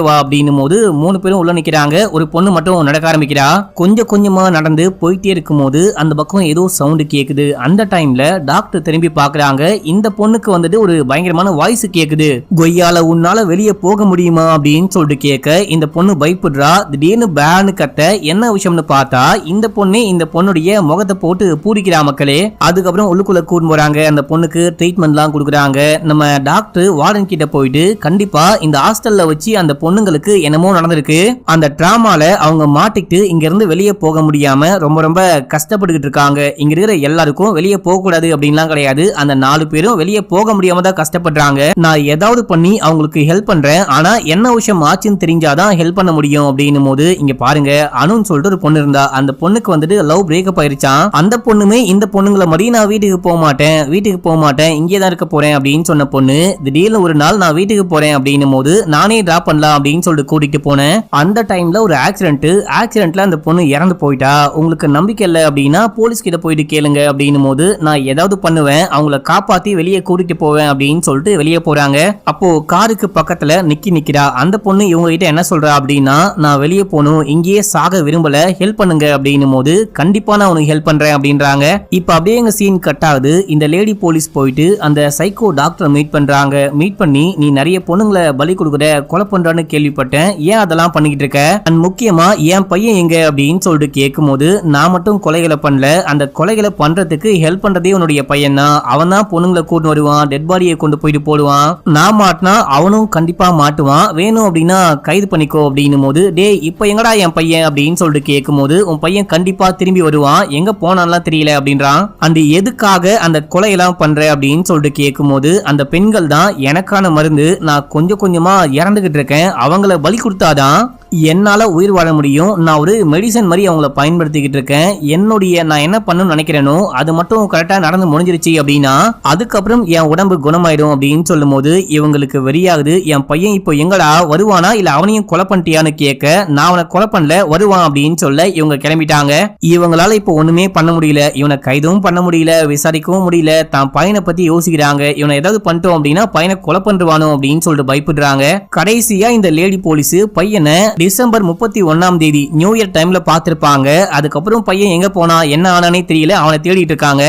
வா அப்படின்னு போது 3 பேரும் உள்ள நிக்கிறாங்க. ஒரு பொண்ணு மட்டும் நடக்க ஆரம்பிக்கிறா. கொஞ்சம் கொஞ்சமா நடந்து போயிட்டே இருக்கும்போது அந்த பக்கம் ஏதோ சவுண்ட் கேக்குது. அந்த டைம்ல டாக்டர் திரும்பி பாக்குறாங்க. இந்த பொண்ணுக்கு வந்துட்டு ஒரு பயங்கரமான வாய்ஸ் கேக்குது. கொய்யால உன்னால வெளியே போக முடியுமா அப்படின்னு சொல்லிட்டு கேட்க இந்த பொண்ணு பயப்படுறா. திடீர்னு பேனு கத்த என்ன விஷயம்னு பார்த்தா இந்த பொண்ணு இந்த பொண்ணுடைய முகத்தை போட்டு பூரிக்கிறா மக்களே. அதுக்கப்புறம் உள்ளுக்குள்ள கூட்டு போறாங்க. அந்த பொண்ணுக்கு ட்ரீட்மெண்ட்லாம் கொடுக்குறாங்க. நம்ம டாக்டர் வார்டன் கிட்ட போயிட்டு கண்டிப்பா இந்த ஹாஸ்டல்ல வச்சு அந்த பொண்ணுங்களுக்கு என்னமோ நடந்திருக்கு, அந்த டிராமால அவங்க மாட்டிக்கிட்டு இங்க இருந்து வெளியே போக முடியாம ரொம்ப ரொம்ப கஷ்டப்பட்டுக்கிட்டு இருக்காங்க. இங்க இருக்கிற எல்லாருக்கும் வெளியே போக கூடாது அப்படின்லாம் கிடையாது. அந்த 4 பேரும் வெளியே போக முடியாம தான் கஷ்டப்படுறாங்க. நான் ஏதாவது பண்ணி அவங்களுக்கு ஹெல்ப் பண்றேன், ஆனா என்ன விஷயம் ஆச்சுன்னு தெரிஞ்சாதான் ஹெல்ப் பண்ண முடியும் அப்படின்னும் போது இங்க பாருங்க அனுன்னு சொல்லிட்டு ஒரு பொண்ணு இருந்தா. அந்த பொண்ணுக்கு வந்துட்டு லவ் பிரேக்கப் ஆயிருச்சான். அந்த பொண்ணுமே இந்த பொண்ணுங்களை மாதிரி நான் வீட்டுக்கு போக மாட்டேன் இங்கே தான் இருக்க போறேன் அப்படின்னு சொன்ன பொண்ணு திடீர்னு ஒரு நாள் நான் வீட்டுக்கு போறேன் அப்படின்னும் போது நானே டிராப் பண்ணலாம் அப்படின்னு சொல்லிட்டு கூட்டிட்டு போனேன். அந்த டைம்ல ஒரு ஆக்சிடென்ட்ல அந்த பொண்ணு இறந்து போயிட்டா. உங்களுக்கு நம்பிக்கை இல்லை அப்படின்னா போலீஸ் கிட்ட போயிட்டு கேளுங்க அப்படின்னும் போது நான் ஏதாவது பண்ணுவேன், அவங்கள காப்பாத்தி வெளியே கூட்டிட்டு போவேன் அப்படின்னு சொல்லிட்டு வெளியே போறாங்க. அப்போ காருக்கு பக்கத்துல நிக்கிறா. அந்த பொண்ணு இவங்க கிட்ட என்ன சொல்றா அப்படின்னா நான் வெளியே போகணும், இங்கேயே சாக விரும்பல, ஹெல்ப் பண்ணுங்க அப்படின்னும் போது கண்டிப்பா நான் உனக்கு ஹெல்ப் பண்றேன் அப்படின்றாங்க. இப்ப அப்படியே எங்க சீன் கட் ஆகுது. இந்த லேடி போலீஸ் போயிட்டு அந்த சைக்கோ டாக்டரை மீட் பண்றாங்க. மீட் பண்ணி நீ நிறைய பொண்ணுங்களை பலி கொடுக்குற, கொலை பண்றான்னு கேள்விப்பட்டேன், ஏன் அதெல்லாம் பண்ணிக்கிட்டு இருக்க, அண்ட் முக்கியமா என் பையன் எங்க அப்படின்னு சொல்லிட்டு கேட்கும் போது நான் மட்டும் கொலைகளை பண்ணல, அந்த கொலைகளை பண்றதுக்கு ஹெல்ப் பண்றதே உன்னுடைய பையன் தான், அவன் தான் பொண்ணுங்களை கூட்டு வருவான், டெட் பாடியை கொண்டு போயிட்டு போடுவான், நான் மாட்டினா அவனும் கண்டிப்பா மாட்டுவான், வேணும் அப்படின்னா கைது பண்ணிக்கோ அப்படின்னும் போது டே இப்ப எங்கடா என் பையன் அப்படின்னு சொல்லிட்டு கேட்கும் போது உன் பையன் கண்டிப்பா திரும்பி வருவான், எங்க போனான்லாம் தெரியல அப்படின்றான். அந்த எதுக்காக அந்த கொலையெல்லாம் பண்ற அப்படின்னு சொல்லிட்டு கேட்கும் போது அந்த பெண்கள் தான் எனக்கான மருந்து, நான் கொஞ்சம் கொஞ்சமா இறந்துகிட்டு இருக்கேன், அவங்கள பலி கொடுத்தாதான் என்னால உயிர் வாழ முடியும், நான் ஒரு மெடிசன் மாதிரி அவங்கள பயன்படுத்திக்கிட்டு இருக்கேன், என்னுடைய நான் என்ன பண்ணணும்னு நினைக்கிறேனோ அது மட்டும் கரெக்டா நடந்து முடிஞ்சிருச்சு அப்படின்னா அதுக்கப்புறம் என் உடம்பு குணமாயிடும் அப்படின்னு சொல்லும் போது இவங்களுக்கு வெறியாகுது. என் பையன் இப்போ எங்கடா வருவானா இல்ல அவனையும் கொலை பண்ணிட்டியான்னு கேட்க நான் அவனை கொலை பண்ணல வருவான் அப்படின்னு சொல்ல இவங்க கிளம்பிட்டாங்க. இவங்களால இப்போ ஒண்ணுமே பண்ண முடியல, இவனை கைதும் பண்ண முடியல, விசாரிக்கவும் முடியல, தான் பையனை பத்தி யோசிக்கிறாங்க, இவனை ஏதாவது பண்ணிட்டோம் அப்படின்னா பையனை கொலை பண்ணுவானோ அப்படின்னு சொல்லிட்டு பயப்படுறாங்க. கடைசியா இந்த லேடி போலீஸ் பையனை டிசம்பர் 31ஆம் தேதி நியூ இயர் டைம்ல பார்த்திருப்பாங்க. அதுக்கப்புறம் பையன் எங்க போனா என்ன ஆனானே தெரியல, அவனை தேடிட்டு இருக்காங்க.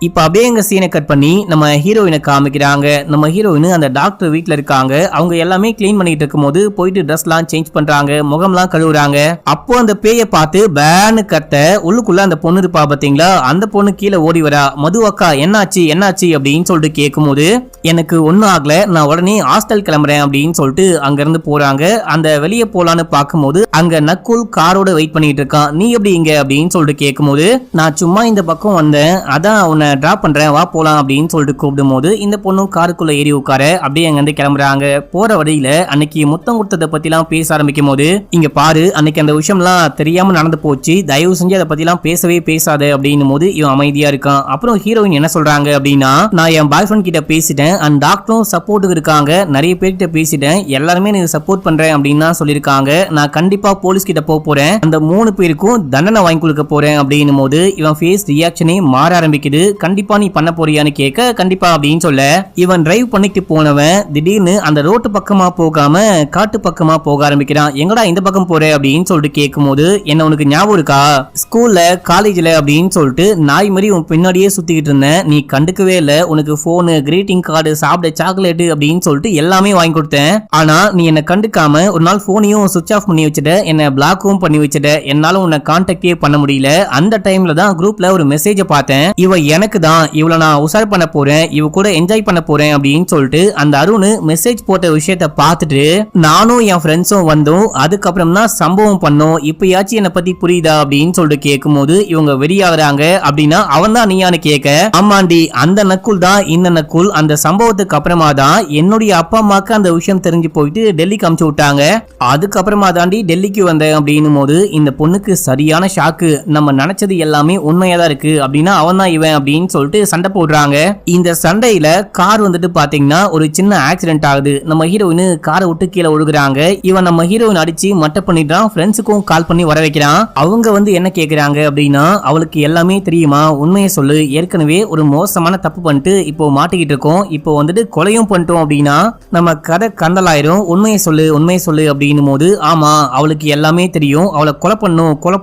இப்ப அப்படியே எங்க சீனை கட் பண்ணி நம்ம ஹீரோயினை காமிக்கிறாங்க. நம்ம ஹீரோயின் அந்த டாக்டர் வீட்டுல இருக்காங்க. அவங்க எல்லாமே கிளீன் பண்ணிட்டு இருக்கும் போது போயிட்டு ட்ரெஸ் எல்லாம் சேஞ்ச் பண்றாங்க, முகம்லாம் கழுவுறாங்க. அப்போ அந்த பேயை பார்த்து பேனு கத்த உள்ளுக்குள்ள அந்த பொண்ணு இருப்பா பாத்தீங்களா, அந்த பொண்ணு கீழே ஓடி வரா. மது அக்கா என்னாச்சு அப்படின்னு சொல்லிட்டு கேட்கும் போது எனக்கு ஒன்னும் ஆகல, நான் உடனே ஹாஸ்டல் கிளம்புறேன் அப்படின்னு சொல்லிட்டு அங்க இருந்து போறாங்க. அந்த வெளியே போலான்னு பார்க்கும்போது அங்க நக்குல் காரோட வெயிட் பண்ணிட்டு இருக்கான். நீ எப்படி இங்க அப்படின்னு சொல்லிட்டு கேட்கும் போது நான் சும்மா இந்த பக்கம் வந்தேன், அதான் உன்னை டிராப் பண்றேன் வா போலாம் அப்படின்னு சொல்லிட்டு கூப்பிடும் போது இந்த பொண்ணும் காருக்குள்ள ஏறி உட்கார அப்படியே அங்க இருந்து கிளம்புறாங்க. போற வழியில அன்னைக்கு முத்தம் கொடுத்ததை பத்தி எல்லாம் பேச ஆரம்பிக்கும் போது இங்க பாரு அன்னைக்கு அந்த விஷயம் எல்லாம் தெரியாம நடந்து போச்சு, தயவு செஞ்சு அதை பத்தி எல்லாம் பேசவே பேசாத அப்படின்னும் போது இவன் அமைதியா இருக்கான். அப்புறம் ஹீரோயின் என்ன சொல்றாங்க அப்படின்னா நான் என் பாய் ஃப்ரெண்ட் கிட்ட பேசிட்டேன், அண்ட் டாக்டரும் சப்போர்ட்டுக்கு இருக்காங்க, நிறைய பேர்கிட்ட பேசிட்டேன், எல்லாருமே எனக்கு சப்போர்ட் பண்றேன் அப்படின்னு தான் சொல்லியிருக்காங்க, நான் கண்டிப்பா போலீஸ் கிட்ட போறேன், அந்த 3 பேருக்கும் தண்டனை வாங்கி கொடுக்க போறேன் அப்படின்னும் போது இவன் ஃபேஸ் ரியாக்ஷனே மாற ஆரம்பிக்குது. கண்டிப்பா நீ பண்ண போறியான்னு கேட்க கண்டிப்பா அப்படின்னு சொல்ல இவன் டிரைவ் பண்ணிட்டு போனவன் திடீர்னு அந்த ரோட்டு பக்கமா போகாம காட்டு பக்கமா போக ஆரம்பிக்கிறான். எங்கடா இந்த பக்கம் போற அப்படின்னு சொல்லிட்டு கேட்கும் போது என்ன உனக்கு ஞாபகம் இருக்கா ஸ்கூல்ல காலேஜ்ல அப்படின்னு சொல்லிட்டு நாய் மாதிரி உன் பின்னாடியே சுத்திக்கிட்டு இருந்தேன், நீ கண்டுக்கவே இல்ல, உனக்கு போனு கிரீட்டிங் கார்டு சாப்பிட சாக்லேட் அப்படின்னு சொல்லிட்டு எல்லாமே வாங்கி கொடுத்தேன், ஆனா நீ என்ன கண்டுக்காம ஒரு நாள் போனையும் சுவிட்ச் ஆஃப் பண்ணி வச்சுட்ட, என்ன பிளாக்கும் பண்ணி வச்சுட்ட, என்னால உன்னை கான்டாக்டே பண்ண முடியல. அந்த டைம்ல தான் குரூப்ல ஒரு மெசேஜ் பார்த்தேன், இவ எனக்கு தான் இவள நான் உசார் பண்ண போறேன், இவ கூட என்ஜாய் பண்ண போறேன் அப்படின்னு சொல்லிட்டு அந்த அருண் மெசேஜ் போட்ட விஷயத்த பார்த்துட்டு நானும் என் ஃப்ரெண்ட்ஸும் வந்தோம், அதுக்கப்புறம் தான் சம்பவம் பண்ணோம், இப்பயாச்சும் என்ன பத்தி புரியுதா அப்படின்னு சொல்லிட்டு கேட்கும் போது இவங்க வெறியாகிறாங்க. அப்படின்னா அவன் தான் நீயான்னு கேட்க ஆமாண்டி அந்த நக்குல் தான் இந்த நக்குல், அந்த சம்பவத்துக்கு அப்புறமா தான் என்னுடைய அப்பா அம்மாக்கு அந்த விஷயம் தெரிஞ்சு போயிட்டு டெல்லிக்கு அனுப்பிச்சு விட்டாங்க, அதுக்கப்புறமா தாண்டி டெல்லிக்கு வந்தேன் அப்படின்னும் போது இந்த பொண்ணுக்கு சரியான ஷாக்கு, நம்ம நினைச்சது எல்லாமே உண்மையா தான் இருக்கு அப்படின்னா அவன் தான் இவன் அப்படின்னு அப்படின்னு சொல்லிட்டு சண்டை போடுறாங்க. இந்த சண்டையில கார் வந்துட்டு பாத்தீங்கன்னா ஒரு சின்ன ஆக்சிடென்ட் ஆகுது. நம்ம ஹீரோயின் காரை விட்டு கீழே ஒழுகுறாங்க. இவன் நம்ம ஹீரோயின் அடிச்சு மட்டை பண்ணிட்டான். ஃப்ரெண்ட்ஸுக்கும் கால் பண்ணி வர வைக்கிறான். அவங்க வந்து என்ன கேக்குறாங்க அப்படின்னா, அவளுக்கு எல்லாமே தெரியுமா, உண்மையை சொல்லு, ஏற்கனவே ஒரு மோசமான தப்பு பண்ணிட்டு இப்போ மாட்டிக்கிட்டு இருக்கோம், இப்போ வந்துட்டு கொலையும் பண்ணிட்டோம் அப்படின்னா நம்ம கதை கந்தலாயிரும், உண்மையை சொல்லு உண்மையை சொல்லு அப்படின்னும் போது, ஆமா அவளுக்கு எல்லாமே தெரியும், அவளை கொலை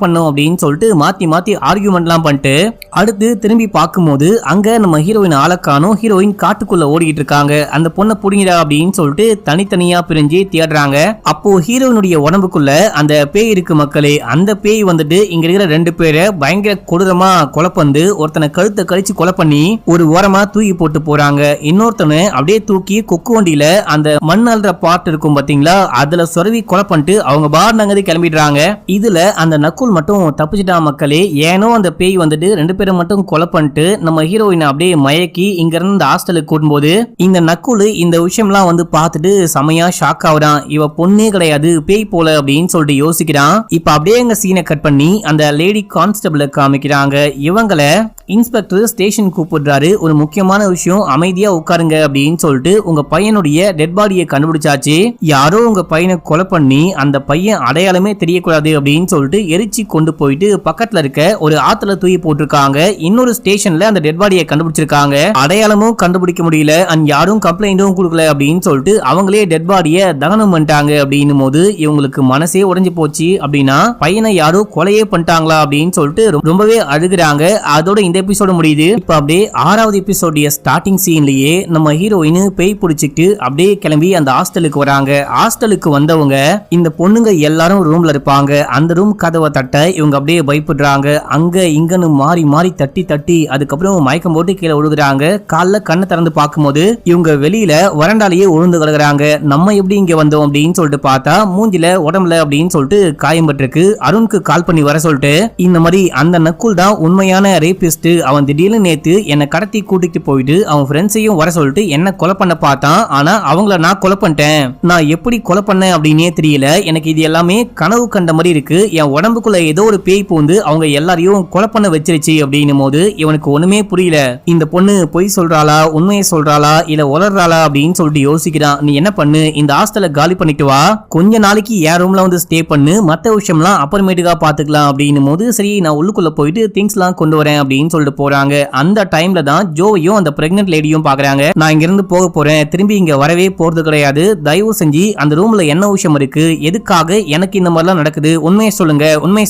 பண்ணும் அப்படின்னு சொல்லிட்டு மாத்தி மாத்தி ஆர்கியூமெண்ட்லாம் பண்ணிட்டு அடுத்து திரும்பி பார்க்கும்போது அங்க நம்ம ஹீரோயின் ஆளக்கானும். ஹீரோயின் காட்டுக்குள்ள ஓடிக்கிட்டு இருக்காங்க. அந்த பொண்ணை புடிங்கடா அப்படின்னு சொல்லிட்டு தனித்தனியா பிரிஞ்சு தேடுறாங்க. அப்போ ஹீரோயினுடைய உடம்புக்குள்ள அந்த பேய் இருக்கு மக்களே. அந்த பேய் வந்துட்டு இங்க இருக்கிற 2 பேரை பயங்கர கொடூரமா கொலை பண்ணி ஒருத்தனை கழுத்தை கழிச்சு கொலை பண்ணி ஒரு ஓரமா தூக்கி போட்டு போறாங்க. இன்னொருத்தனை அப்படியே தூக்கி கொக்கு வண்டியில அந்த மண் அல்ற பாட்டு இருக்கும் பாத்தீங்களா, அதுல சொரவி கொலை பண்ணிட்டு அவங்க பாருங்க கிளம்பிடுறாங்க. இதுல அந்த நக்குல் மட்டும் தப்பிச்சிட்டா மக்களே. ஏனோ அந்த பேய் வந்துட்டு 2 பேரை மட்டும் கொலை பண்ணிட்டு நம்ம ஹீரோயினை அப்படியே மயக்கி இங்க இருந்து ஹாஸ்டலுக்கு கூட்டும்போது இந்த நக்குல் இந்த விஷயம்லாம் வந்து பார்த்துட்டு செமையா ஷாக் ஆகுறான். இவ பொண்ணே கிடையாது பேய் போல அப்படின்னு சொல்லிட்டு யோசிக்கிறான். இப்ப அப்படியே எங்க சீனை கட் பண்ணி அந்த லேடி கான்ஸ்டபிள காமிக்கிறாங்க. இவங்களை இன்ஸ்பெக்டர் ஸ்டேஷன் கூப்பிடுறாரு. ஒரு முக்கியமான விஷயம், அமைதியா உட்காருங்க அப்படின்னு சொல்லிட்டு, உங்க பையனுடைய டெட் பாடியை கண்டுபிடிச்சாச்சு, யாரோ உங்க பையனை கொலை பண்ணி அந்த பையன் அடையாளமே தெரியக்கூடாது அப்படின்னு சொல்லிட்டு எரிச்சு கொண்டு போயிட்டு பக்கத்துல இருக்க ஒரு ஆத்துல தூக்கி போட்டிருக்காங்க. இன்னொரு ஸ்டேஷன்ல அந்த டெட் பாடியை கண்டுபிடிச்சிருக்காங்க. அடையாளமும் கண்டுபிடிக்க முடியல, அண்ட் யாரும் கம்ப்ளைண்டும் கொடுக்கல அப்படின்னு சொல்லிட்டு அவங்களே டெட் பாடியை தகனம் பண்ணிட்டாங்க. அப்படின்னும் போது இவங்களுக்கு மனசே உடைஞ்சு போச்சு. அப்படின்னா பையனை யாரோ கொலையே பண்ணிட்டாங்களா அப்படின்னு சொல்லிட்டு ரொம்பவே அழுகுறாங்க. அதோட இந்த எபிசோடு முடியுது. இப்ப அப்படியே 6வது எபிசோடைய ஸ்டார்டிங் சீன்லயே நம்ம ஹீரோயின் பேய் பிடிச்சிட்டு அப்படியே கிளம்பி அந்த ஹாஸ்டலுக்கு வராங்க. ஹாஸ்டலுக்கு வந்தவங்க இந்த பொண்ணுங்க எல்லாரும் ரூம்ல இருப்பாங்க. அந்த ரூம் கதவை தட்ட இவங்க அப்படியே பயப்படுறாங்க. அங்க இங்கன்னு மாறி மாறி தட்டி தட்டி அதுக்கப்புறம் மயக்கம் போட்டு கீழே விழுகுறாங்க. காலைல கண்ணை திறந்து பார்க்கும்போது இவங்க வெளியில வரண்டாலேயே உழுந்து கிடக்குறாங்க. நம்ம எப்படி இங்க வந்தோம் அப்படின்னு சொல்லிட்டு பார்த்தா மூஞ்சில உடம்புல அப்படின்னு சொல்லிட்டு காயம் பட்டிருக்கு. அருணுக்கு கால் பண்ணி வர சொல்லிட்டு இந்த மாதிரி அந்த நக்குல் தான் உண்மையான ரேபிஸ்ட், அவன் திடீர்னு நேத்து என்னை கடத்தி கூட்டிட்டு போயிட்டு அவன் ஃப்ரெண்ட்ஸையும் வர சொல்லிட்டு என்ன கொலை பண்ண பார்த்தான். ஆனா அவங்கள நான் கொலை பண்ணிட்டேன். நான் எப்படி கொலை பண்ணேன் அப்படின்னே தெரியல. எனக்கு இது எல்லாமே கனவு கண்ட மாதிரி இருக்கு. என் உடம்புக்குள்ள ஏதோ ஒரு பேய் பூந்து அவங்க எல்லாரையும் கொலை பண்ண வச்சிருச்சு அப்படின்னும் போது இவனுக்கு ஒண்ணுமே புரியல. இந்த பொண்ணு பொய் சொல்றாளா, உண்மையை சொல்றாளா, இல்ல உளறாளா அப்படின்னு சொல்லிட்டு யோசிக்கிறான். நீ என்ன பண்ணு, இந்த ஹாஸ்டலை காலி பண்ணிட்டு வா, கொஞ்ச நாளைக்கு என் ரூம்ல வந்து ஸ்டே பண்ணு, மத்த விஷயம்லாம் அப்புறமேட்டுக்கா பாத்துக்கலாம் அப்படின்னும் போது சரி நான் உள்ளுக்குள்ள போயிட்டு திங்ஸ் எல்லாம் கொண்டு வரேன் அப்படின்னு சொல்லிட்டு போறாங்க. அந்த டைம்ல தான் ஜோவையும் அந்த பிரெக்னன்ட் லேடியும் பாக்குறாங்க. நான் இங்க இருந்து போக போறேன், திரும்பி இங்க வரவே போறது கிடையாது, தயவு செஞ்சு அந்த ரூம்ல என்ன விஷயம் இருக்கு, எதுக்காக எனக்கு இந்த மாதிரிலாம் நடக்குது, உண்மையை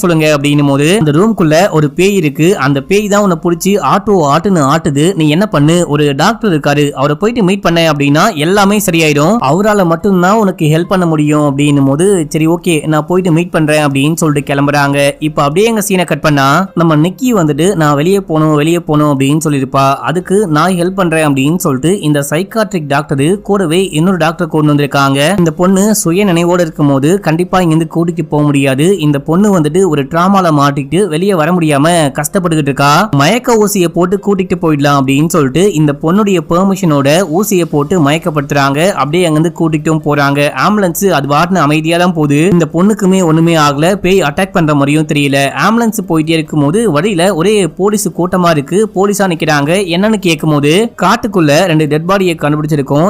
சொல்லுங்க அப்படின்னும் போது அந்த ரூம்குள்ள ஒரு பேய் இருக்கு. அந்த பேய் தான் உன்னை பிடிச்சி ஆட்டுன்னு ஆட்டுது. நீ என்ன பண்ணு, ஒரு டாக்டர் இருக்காரு, அவரை போயிட்டு மீட் பண்ண அப்படின்னா எல்லாமே சரியாயிடும், அவரால் மட்டும்தான் உனக்கு ஹெல்ப் பண்ண முடியும் அப்படின்னும் போது சரி ஓகே நான் போயிட்டு மீட் பண்றேன் அப்படின்னு சொல்லிட்டு கிளம்புறாங்க. இப்ப அப்படியே எங்க சீனை கட் பண்ணா நம்ம நிக்கி வந்துட்டு நான் வெளியே போகணும் அப்படின்னு சொல்லிருப்பா. அதுக்கு நான் ஹெல்ப் பண்றேன் அப்படின்னு சொல்லிட்டு இந்த சைக்காட்ரிக் டாக்டர் கூடவே இன்னொரு டாக்டர் கொண்டு வந்திருக்காங்க. இந்த பொண்ணு சுய நினைவோடு இருக்கும் போது கண்டிப்பா இங்கிருந்து கூட்டிட்டு போக முடியாது. இந்த பொண்ணு வந்துட்டு ஒரு டிராமால மாட்டிட்டு வெளியே வர முடியாம கஷ்டப்பட்டுக்கிட்டு இருக்கா. மயக்க ஊசியை போட்டு கூட்டிட்டு போயிடலாம் அப்படின்னு சொல்லிட்டு இந்த பொண்ணுடைய பெர்மிஷனோட ஊசியை போட்டு மயக்கப்படுத்துறாங்க. அப்படியே அங்கிருந்து கூட்டிட்டும் போறாங்க. ஆம்புலன்ஸ் அது வாட்டின அமைதியா தான் போகுது. இந்த பொண்ணுக்குமே ஒண்ணுமே ஆகல, பேய் அட்டாக் பண்ற மாதிரியும் தெரியல. ஆம்புலன்ஸ் போயிட்டே இருக்கும் போது வழியில ஒரே போலீஸ் கூட்டமா இருக்கு. போலீஸா நிக்கிறாங்க. என்னன்னு கேட்கும் போது காட்டுக்குள்ள 2 டெட் பாடியை கண்டுபிடிச்சிருக்கோம்,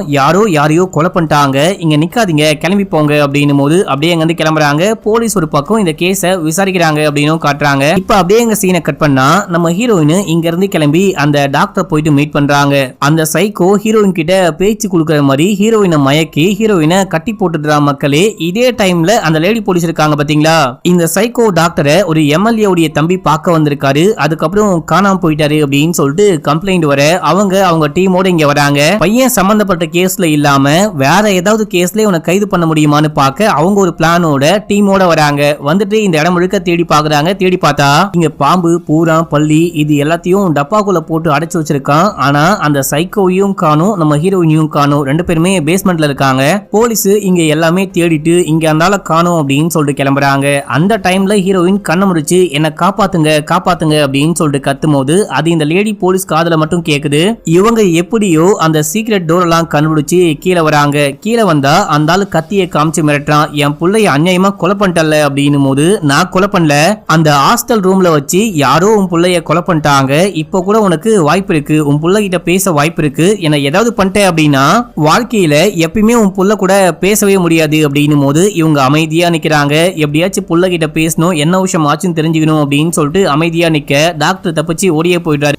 யாரையோ கொலை பண்ணிட்டாங்க, இங்க நிக்காதீங்க கிளம்பி போங்க அப்படின்னும் போது அப்படியே அங்க இருந்து கிளம்புறாங்க. போலீஸ் ஒரு பக்கம் இந்த கேஸ விசாரிக்கிறாங்க அப்படின்னு காட்டுறாங்க. இப்ப அப்படியே எங்க சீனை கட் பண்ணா நம்ம ஹீரோயின் இங்க இருந்து கிளம்பி அந்த டாக்டர் போயிட்டு மீட் பண்றாங்க. அந்த சைக்கோ ஹீரோயின் கிட்ட பேச்சு கொடுக்கற மாதிரி ஹீரோயினை மயக்கி ஹீரோயினை கட்டி போட்டுடுறா மக்களே. இதே டைம்ல அந்த லேடி போலீஸ் இருக்காங்க பாத்தீங்களா, இந்த சைக்கோ டாக்டரை ஒரு எம்எல்ஏ உடைய தம்பி பார்க்க வந்திருக்காரு. அதுக்கப்புறம் காணாம போயிட்டாரு அப்படின்னு சொல்லிட்டு கம்ப்ளைண்ட் வர அவங்க டீமோட இங்க வராங்க. பையன் சம்பந்தப்பட்ட கேஸ்ல இல்லாம வேற ஏதாவது கேஸ்ல உன கைது பண்ண முடியுமான்னு பார்க்க அவங்க ஒரு பிளானோட டீமோட வராங்க. வந்துட்டு இந்த இடம் முழுக்க தேடி பாக்குறாங்க. தேடி பார்த்தா இங்க பாம்பு பூரா பள்ளி இது எல்லாத்தையும் டப்பாக்குள்ள போட்டு அடைச்சு வச்சிருக்கான். ஆனா அந்த சைக்கோவையும் காணும், நம்ம ஹீரோயினையும் காணும், 2 பேருமே பேஸ்மெண்ட்ல இருக்காங்க. போலீஸ் இங்க எல்லாமே தேடிட்டு இங்க அந்தால காணும் அப்படின்னு சொல்லிட்டு கிளம்புறாங்க. அந்த டைம்ல ஹீரோயின் கண்ண முடிச்சு என்ன காப்பாத்துங்க அப்படின்னு சொல்லிட்டு கத்தும் கத்தும் போது அது இந்த லேடி போலீஸ் காதுல மட்டும் கேக்குது. இவங்க எப்படியோ அந்த சீக்ரெட் டோர் எல்லாம் கண்டுபிடிச்சு கீழே வராங்க. கீழே வந்தா அந்த ஆளு கத்தியை காமிச்சு மிரட்டுறான். என் புள்ளைய அநியாயமா கொலை பண்ணிட்டல அப்படின்னு போது, நான் கொலை பண்ணல, அந்த ஹாஸ்டல் ரூம்ல வச்சு யாரோ உன் புள்ளைய கொலை பண்ணிட்டாங்க. இப்போ கூட உனக்கு வாய்ப்பு இருக்கு, உன் புள்ள கிட்ட பேச வாய்ப்பு இருக்கு. என்ன ஏதாவது பண்ணிட்டேன் அப்படின்னா வாழ்க்கையில எப்பயுமே உன் புள்ள கூட பேசவே முடியாது அப்படின்னு போது இவங்க அமைதியா நிக்கிறாங்க. எப்படியாச்சும் புள்ள கிட்ட பேசணும், என்ன விஷயம் ஆச்சுன்னு தெரிஞ்சுக்கணும் அப்படின்னு சொல்லிட்டு அமைதியா நிக்க டாக்டர் தப்பிச்சு ஓடியே போயிட்டாரு.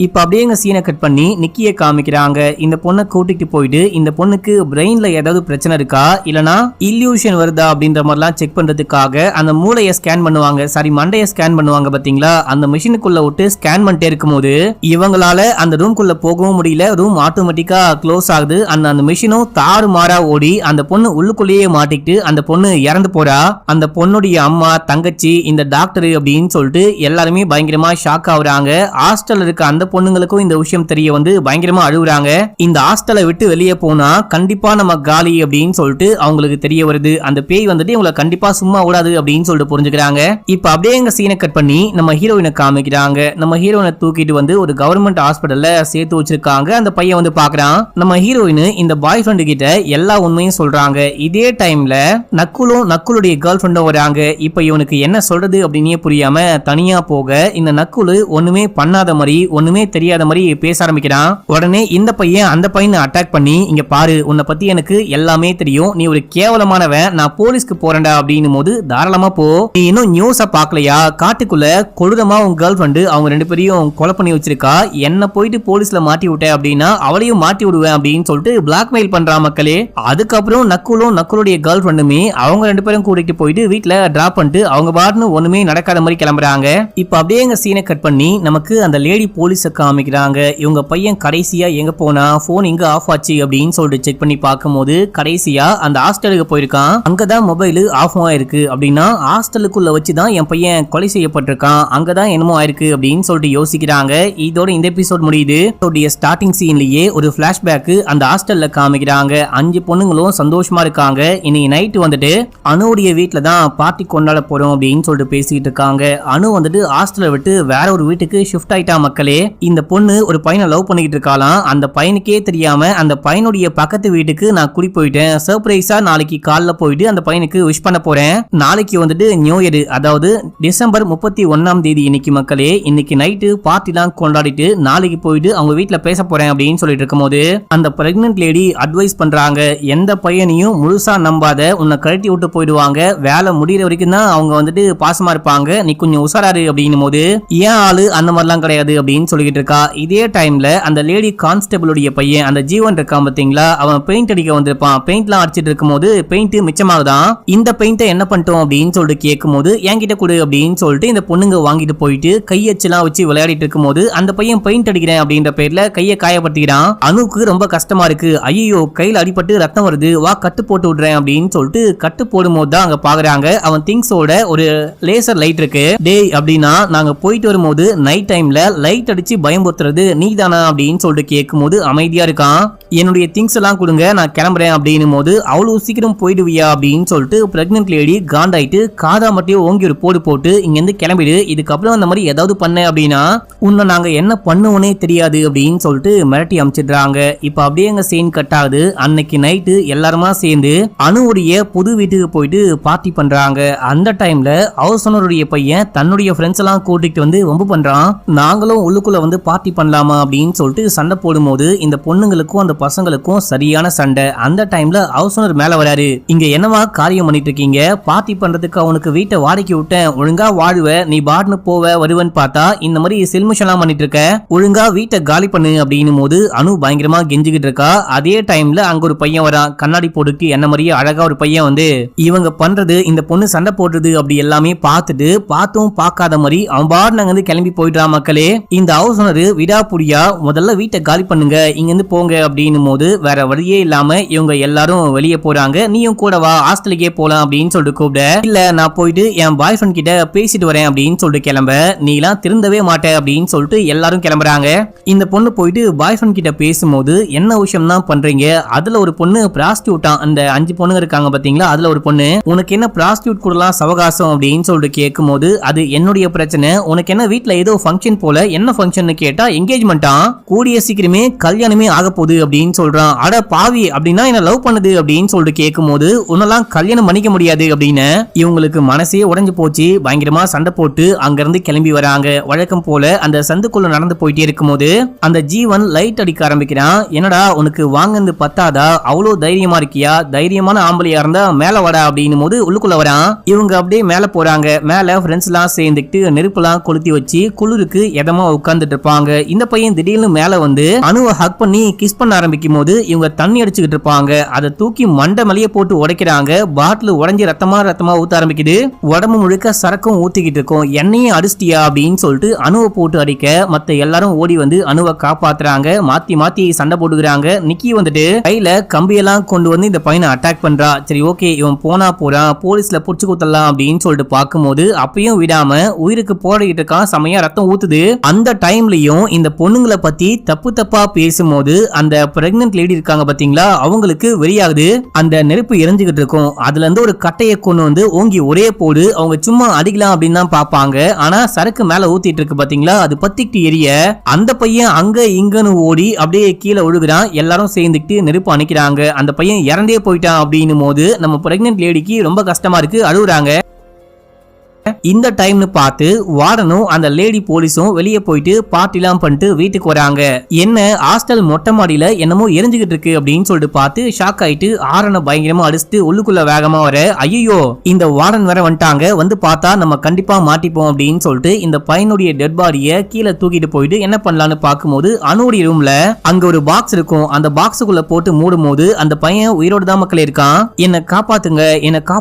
இப்ப அப்படியே எங்க சீனை கட் பண்ணி நிக்கிய காமிக்கிறாங்க. இந்த பொண்ணை கூட்டிட்டு போயிட்டு இந்த பொண்ணுக்கு பிரெயின்ல ஏதாவது பிரச்சனை இருக்கா இல்லனா இல்யூஷன் வருதா அப்படின்ற மாதிரிலாம் செக் பண்றதுக்காக அந்த மூளையை ஸ்கேன் பண்ணுவாங்க, சாரி மண்டையை ஸ்கேன் பண்ணுவாங்க பாத்தீங்களா. அந்த மிஷினுக்குள்ள விட்டு ஸ்கேன் பண்ணிட்டே இருக்கும்போது இவங்களால அந்த ரூம்குள்ள போகவும் முடியல. ரூம் ஆட்டோமேட்டிக்கா க்ளோஸ் ஆகுது. அந்த மிஷினும் தாறு மாறா ஓடி அந்த பொண்ணு உள்ளுக்குள்ளேயே மாட்டிக்கிட்டு அந்த பொண்ணு இறந்து போறா. அந்த பொண்ணுடைய அம்மா, தங்கச்சி, இந்த டாக்டர் அப்படின்னு சொல்லிட்டு எல்லாருமே பயங்கரமா ஷாக் ஆகுறாங்க. ஹாஸ்டல் அந்த பொண்ணுங்களுக்கும் இந்த விஷயம் தெரிய வந்து பயங்கரமா அழுகுறாங்க. இந்த ஹாஸ்டலை விட்டு வெளியே போனா கண்டிப்பா நம்ம காலி அப்படின்னு சொல்லிட்டு அவங்களுக்கு தெரிய வருது. அந்த பேய் வந்துட்டு இவங்களை கண்டிப்பா சும்மா விடாது அப்படின்னு சொல்லிட்டு புரிஞ்சுக்கிறாங்க. இப்ப அப்படியே எங்க சீனை கட் பண்ணி நம்ம ஹீரோயினை காமிக்கிறாங்க. நம்ம ஹீரோயினை தூக்கிட்டு வந்து ஒரு கவர்மெண்ட் ஹாஸ்பிட்டல்ல சேர்த்து வச்சிருக்காங்க. அந்த பையன் வந்து பாக்குறான். நம்ம ஹீரோயின் இந்த பாய் ஃப்ரெண்டு கிட்ட எல்லா உண்மையும் சொல்றாங்க. இதே டைம்ல நக்குளுடைய கேர்ள் ஃப்ரெண்டும் வராங்க. இப்ப இவனுக்கு என்ன சொல்றது அப்படின்னே புரியாம தனியா போக இந்த நக்குலு ஒண்ணுமே பண்ணாத மாதிரி, ஒண்ணுமே தெரியாத மாதிரி பேச ஆரம்பிக்கிறான். உடனே இந்த பையன் அந்த பையனை அட்டாக் பண்ணி, இங்க பாரு, உன்னை பத்தி எனக்கு எல்லாமே தெரியும், நீ ஒரு கேவலமானவன், நான் போலீஸ்க்கு போறேன்டா அப்படின்னு போது, தாராளமா போ, நீ இன்னும் நியூஸ பாக்கலையா, காட்டுக்குள்ள கொடூரமா உன் கேர்ள் ஃப்ரெண்டு அவங்க ரெண்டு பேரையும் கொலை பண்ணி வச்சிருக்கா, என்ன போயிட்டு போலீஸ்ல மாட்டி விட்ட அப்படின்னா அவளையும் மாட்டி விடுவேன் அப்படின்னு சொல்லிட்டு பிளாக்மெயில் பண்றான் மக்களே. அதுக்கப்புறம் நக்குளுடைய கேர்ள் ஃப்ரெண்டுமே அவங்க ரெண்டு பேரும் கூட்டிட்டு போயிட்டு வீட்டுல டிராப் பண்ணிட்டு அவங்க பாட்டுன்னு ஒண்ணுமே நடக்காத மாதிரி கிளம்புறாங்க. இப்ப அப்படியே எங்க சீனை கட் பண்ணி நமக்கு அந்த லேடி போலீஸை காமிக்கிறாங்க. இவங்க பையன் கடைசியா எங்க போனா, போன் இங்க ஆஃப் ஆச்சு அப்படின்னு சொல்லிட்டு செக் பண்ணி பார்க்கும்போது கடைசியா அந்த ஹாஸ்டலுக்கு போயிருக்கான். அங்கதான் மொபைல் ஆஃப் ஆயிருக்கு. அப்படின்னா ஹாஸ்டலுக்குள்ள வச்சுதான் என் பையன் கொலை செய்யப்பட்டிருக்கான், அங்கதான் என்னமோ ஆயிருக்கு அப்படின்னு சொல்லிட்டு யோசிக்கிறாங்க. இதோட இந்த எபிசோட் முடியுது. ஸ்டார்டிங் சீன்லயே ஒரு பிளாஷ்பேக் அந்த ஹாஸ்டல்ல காமிக்கிறாங்க. 5 பொண்ணுங்களும் சந்தோஷமா இருக்காங்க. இன்னைக்கு நைட்டு வந்துட்டு அனுடைய வீட்டுல தான் பார்ட்டி கொண்டாட போறோம் அப்படின்னு சொல்லிட்டு பேசிட்டு இருக்காங்க. அனு வந்துட்டு ஹாஸ்டலை விட்டு வேற ஒரு வீட்டுக்கு ஷிஃப்ட் ஆயிட்டா மக்களே. இந்த பொண்ணு ஒரு பையனை லவ் பண்ணிக்கிட்டு இருக்காளாம். அந்த பையனுக்கே தெரியாம அந்த பையனுடைய பக்கத்து வீட்டுக்கு நான் கூட்டி போயிட்டேன். சர்ப்ரைஸா நாளைக்கு காலைல போயிட்டு அந்த பையனுக்கு விஷ் பண்ண போறேன். நாளைக்கு வந்துட்டு நியூ இயர், அதாவது டிசம்பர் 31ஆம் தேதி இன்னைக்கு மக்களே. இன்னைக்கு நைட்டு பார்ட்டிலாம் கொண்டாடிட்டு நாளைக்கு போயிட்டு அவங்க வீட்டுல பேச போறேன் அப்படின்னு சொல்லிட்டு இருக்கும்போது அந்த பிரெக்னன்ட் லேடி அட்வைஸ் பண்றாங்க, எந்த பையனையும் முழுசா நம்பாத, உன்னை கழட்டி விட்டு போயிடுவாங்க, வேலை முடிகிற வரைக்கும் தான் அவங்க வந்துட்டு பாசமா இருப்பாங்க, நீ கொஞ்சம் உசாராரு அப்படின்னும் போது ஏன் ஆளு அந்த மாதிரிலாம் கிடையாது அப்படின்னு சொல்லிட்டு இருக்கா. இதே டைம்ல அந்த லேடி கான்ஸ்டபிளுடைய பையன் அந்த ஜீவன் இருக்கான் பாத்தீங்களா, அவன் பெயிண்ட் அடிக்க வந்திருப்பான். பெயிண்ட்லாம் அடிச்சிட்டு இருக்கும் போது பெயிண்ட் மிச்சமாகுதான். இந்த பெயிண்ட்டை என்ன பண்ணிட்டோம் அப்படின்னு சொல்லிட்டு கேட்கும் போது என்கிட்ட கொடு அப்படின்னு சொல்லிட்டு இந்த பொண்ணுங்க வாங்கிட்டு போயிட்டு கையச்செல்லாம் வச்சு விளையாடிட்டு இருக்கும் போது அந்த பையன் பெயிண்ட் அடிக்கிறேன் அப்படின்ற பேர்ல கையை காயப்படுத்திக்கிறான். அனுக்கு ரொம்ப கஷ்டமா இருக்கு. ஐயோ கையில அடிபட்டு ரத்தம் வருது, வா கட்டு போட்டு விடுறேன் அப்படின்னு சொல்லிட்டு கட்டு போடும் போது தான் அங்க பாக்குறாங்க அவன் திங்ஸோட ஒரு லேசர் லைட் இருக்கு. டேய் அப்படின்னா நாங்க போயிட்டு வரும்போது நைட் டைம்ல லைட் அடிச்சு பயமுறுத்துறது நீ தானா அப்படின்னு சொல்லிட்டு கேட்கும் போது அமைதியா இருக்கான். என்னுடைய திங்ஸ் எல்லாம் கொடுங்க நான் கிளம்புறேன் அப்படின்னும் போது அவ்வளவு சீக்கிரம் போயிடுவியா அப்படின்னு சொல்லிட்டு பிரெக்னன்ட் லேடி காண்டாயிட்டு காதா மட்டும் ஓங்கி ஒரு போடு போட்டு இங்க இருந்து கிளம்பிடு, இதுக்கப்புறம் அந்த மாதிரி ஏதாவது பண்ண அப்படின்னா உன்னை நாங்க என்ன பண்ணுவோனே தெரியாது அப்படின்னு சொல்லிட்டு மிரட்டி அமைச்சிடுறாங்க. இப்ப அப்படியே எங்க சீன் கட் ஆகுது. அன்னைக்கு நைட்டு எல்லாருமா சேர்ந்து அனுவுடைய புது வீட்டுக்கு போயிட்டு பார்ட்டி பண்றாங்க. அந்த டைம்ல ஹவுஸ் ஓனருடைய பையன் தன்னுடைய ஃப்ரெண்ட்ஸ் எல்லாம் கூட்டிட்டு வந்து வம்பு பண்றான். நாங்களும் உள்ளுக்குள்ள வந்து பார்ட்டி பண்ணலாமா அப்படின்னு சொல்லிட்டு சண்டை போடும்போது இந்த பொண்ணுங்களுக்கும் அந்த பசங்களுக்கும் சரியான சண்டை. அந்த டைம்ல ஹவுஸ் ஓனர் மேல வராரு, இங்க என்னவா காரியம் பண்ணிட்டு இருக்கீங்க, பார்ட்டி பண்றதுக்கு அவனுக்கு வீட்டை வாடகைக்கு விட்டேன், ஒழுங்கா வாழ்வ, நீ பாட்னு போவ வருவன்னு பார்த்தா இந்த மாதிரி செல்மிஷன்லாம் பண்ணிட்டு இருக்க, ஒழுங்கா வீட்டை காலி பண்ணு அப்படின்னும் போது அனு பயங்கரமா கெஞ்சிக்கிட்டு இருக்கா. அதே டைம்ல அங்க ஒரு பையன் வரான், கண்ணாடி போட்டுக்கு என்ன மாதிரியே அழகா ஒரு பையன் வந்து இவங்க பண்றது இந்த பொண்ணு சண்டை போடுறது அப்படி எல்லாமே பார்த்துட்டு பார்த்தும் பார்க்காத மாதிரி அவன் பாட்னு அங்க கிளம்பி போயிட்டான் மக்களே. இந்த ஹவுஸ் ஓனர் விடாப்புடியா முதல்ல வீட்டை காலி பண்ணுங்க, இங்க இருந்து போங்க அப்படின்னும் போது வேற வழியே இல்லாம இவங்க எல்லாரும் வெளியே போறாங்க. நீயும் கூட வா, ஹாஸ்டலுக்கே போலாம் அப்படின்னு சொல்லிட்டு கூப்பிட, இல்ல நான் போயிட்டு என் பாய் ஃப்ரெண்ட் கிட்ட பேசிட்டு வரேன் அப்படின்னு சொல்லிட்டு கிளம்ப, நீலாம் திருந்தவே மாட்டே அப்படின்னு சொல்லிட்டு எல்லாரும் கிளம்புறாங்க. இந்த பொண்ணு போயிட்டு பாய் ஃப்ரெண்ட் கிட்ட பேசும்போது என்ன விஷயம் தான் பண்றீங்க, அதுல ஒரு பொண்ணு பிராஸ்டியூட்டா, அந்த 5 பொண்ணுங்க இருக்காங்க பாத்தீங்களா, அதுல ஒரு பொண்ணு உனக்கு என்ன பிராஸ்டியூட் கூடலாம் சவகாசம் அப்படின்னு சொல்லிட்டு கேட்கும் போது, அது என்னுடைய பிரச்சனை, உனக்கு என்ன வீட்டுல ஏதோ ஃபங்க்ஷன் போல, என்ன ஃபங்க்ஷன் கேட்டா என்கேஜ்மெண்டா, கூடிய சீக்கிரமே கல்யாணமே ஆக போகுது அப்படின்னு சொல்றான். அட பாவி, அப்படின்னா என்ன லவ் பண்ணுது அப்படின்னு சொல்லிட்டு கேட்கும் போது, உன்னெல்லாம் கல்யாணம் பண்ணிக்க முடியாது அப்படின்னு இவங்களுக்கு மனசே உடைஞ்சு போச்சு. பயங்கரமா சண்டை போட்டு அங்க இருந்து கிளம்பி வராங்க. வழக்கம் போல அந்த சந்துக்குள்ள நடந்து போயிட்டே இருக்கும்போது அந்த ஜீவன் லைட் அடிக்க ஆரம்பிக்கிறான். என்னடா உனக்கு வாங்கந்து பத்தாதா, அவ்வளோ தைரியமா இருக்கியா, தைரியமான ஆம்பளையா இருந்தா மேல வாடா அப்படின்னும் போது உள்ளுக்குள்ள வரான். இவங்க அப்படியே மேல போறாங்க. மேல ஃப்ரெண்ட்ஸ் எல்லாம் சேர்ந்துட்டு நெருப்புலாம் கொளுத்தி வச்சு குளிருக்கு எதமா உட்கார்ந்துட்டு இருப்பாங்க. இந்த பையன் திடீர்னு மேல வந்து அணுவை ஹக் பண்ணி கிஸ் பண்ண ஆரம்பிக்கும் போது இவங்க தண்ணி அடிச்சுக்கிட்டு இருப்பாங்க. அதை தூக்கி மண்டை மலைய போட்டு உடைக்கிறாங்க. பாட்டில் உடைஞ்சு ரத்தமா ஊத்த ஆரம்பிக்குது. உடம்பு முழுக்க சரக்கும் ஊத்திக்கிட்டு இருக்கும். எண்ணெயும் அடிச்சிட்டியா அப்படின்னு சொல்லிட்டு அணுவை போட்டு அடிக்க மத்த எல்லாரும் ஓடி வந்து அணுவை காப்பாத்துறாங்க. மாத்தி மாத்தி சண்டை போட்டுக்கிறாங்க. நிக்கி வந்துட்டு கையில கம்பியெல்லாம் கொண்டு வந்து இந்த பையனை அட்டாக் பண்றா. சரி ஓகே, இவன் போனா போறான், போலீஸ்ல புடிச்சு குத்தலாம் அப்படின்னு சொல்லிட்டு பார்க்கும்போது அப்பயும் விடாம உயிருக்கு போராடிட்டு இருக்கான். செமையா ரத்தம் ஊத்துது. அந்த டைம்லயும் இந்த பொண்ணுங்களை பத்தி தப்பா பேசும்போது அந்த பிரெக்னன்ட் லேடி இருக்காங்க பாத்தீங்களா, அவங்களுக்கு வெறியாகுது. அந்த நெருப்பு எரிஞ்சுக்கிட்டு இருக்கும். அதுல இருந்து ஒரு கட்டையை கொண்டு வந்து ஓங்கி ஒரே போடு, அவங்க சும்மா அடிக்கலாம் அப்படின்னு தான் பாப்பாங்க. ஆனா சரக்கு மேல ஊத்திட்டு இருக்கு பாத்தீங்களா, அது பத்திக்கிட்டு எரிய அந்த பையன் அங்க இங்கன்னு ஓடி அப்படியே கீழே விழுகிறான். எல்லாரும் சேர்ந்துக்கிட்டு நெருப்பு அணைக்கிறாங்க. அந்த பையன் இறந்தே போயிட்டான் அப்படின்னும் போது நம்ம பிரெக்னன்ட் லேடிக்கு ரொம்ப கஷ்டமா இருக்கு, அழுகுறாங்க. இந்த டைம்னு பார்த்து வார்டனும் அந்த லேடி போலீஸும் வெளியே போயிட்டு பார்ட்டிலாம் பண்ணிட்டு வீட்டுக்கு வராங்க. என்ன ஹாஸ்டல் மொட்டை மாடியில என்னமோ எரிஞ்சுக்கிட்டு இருக்கு அப்படின்னு சொல்லிட்டு பார்த்து ஷாக் ஆயிட்டு ஆரனை பயங்கரமா அடிச்சுட்டு உள்ளுக்குள்ள வேகமா வர, ஐயோ இந்த வார்டன் வேற வந்துட்டாங்க, வந்து பார்த்தா நம்ம கண்டிப்பா மாட்டிப்போம் அப்படின்னு சொல்லிட்டு இந்த பையனுடைய டெட் பாடியை கீழே தூக்கிட்டு போயிட்டு என்ன பண்ணலான்னு பார்க்கும்போது அனுடைய ரூம்ல அங்க ஒரு பாக்ஸ் இருக்கும். அந்த பாக்ஸுக்குள்ள போட்டு மூடும் போது அந்த பையன் உயிரோட தான் மக்கள் இருக்கான். என்ன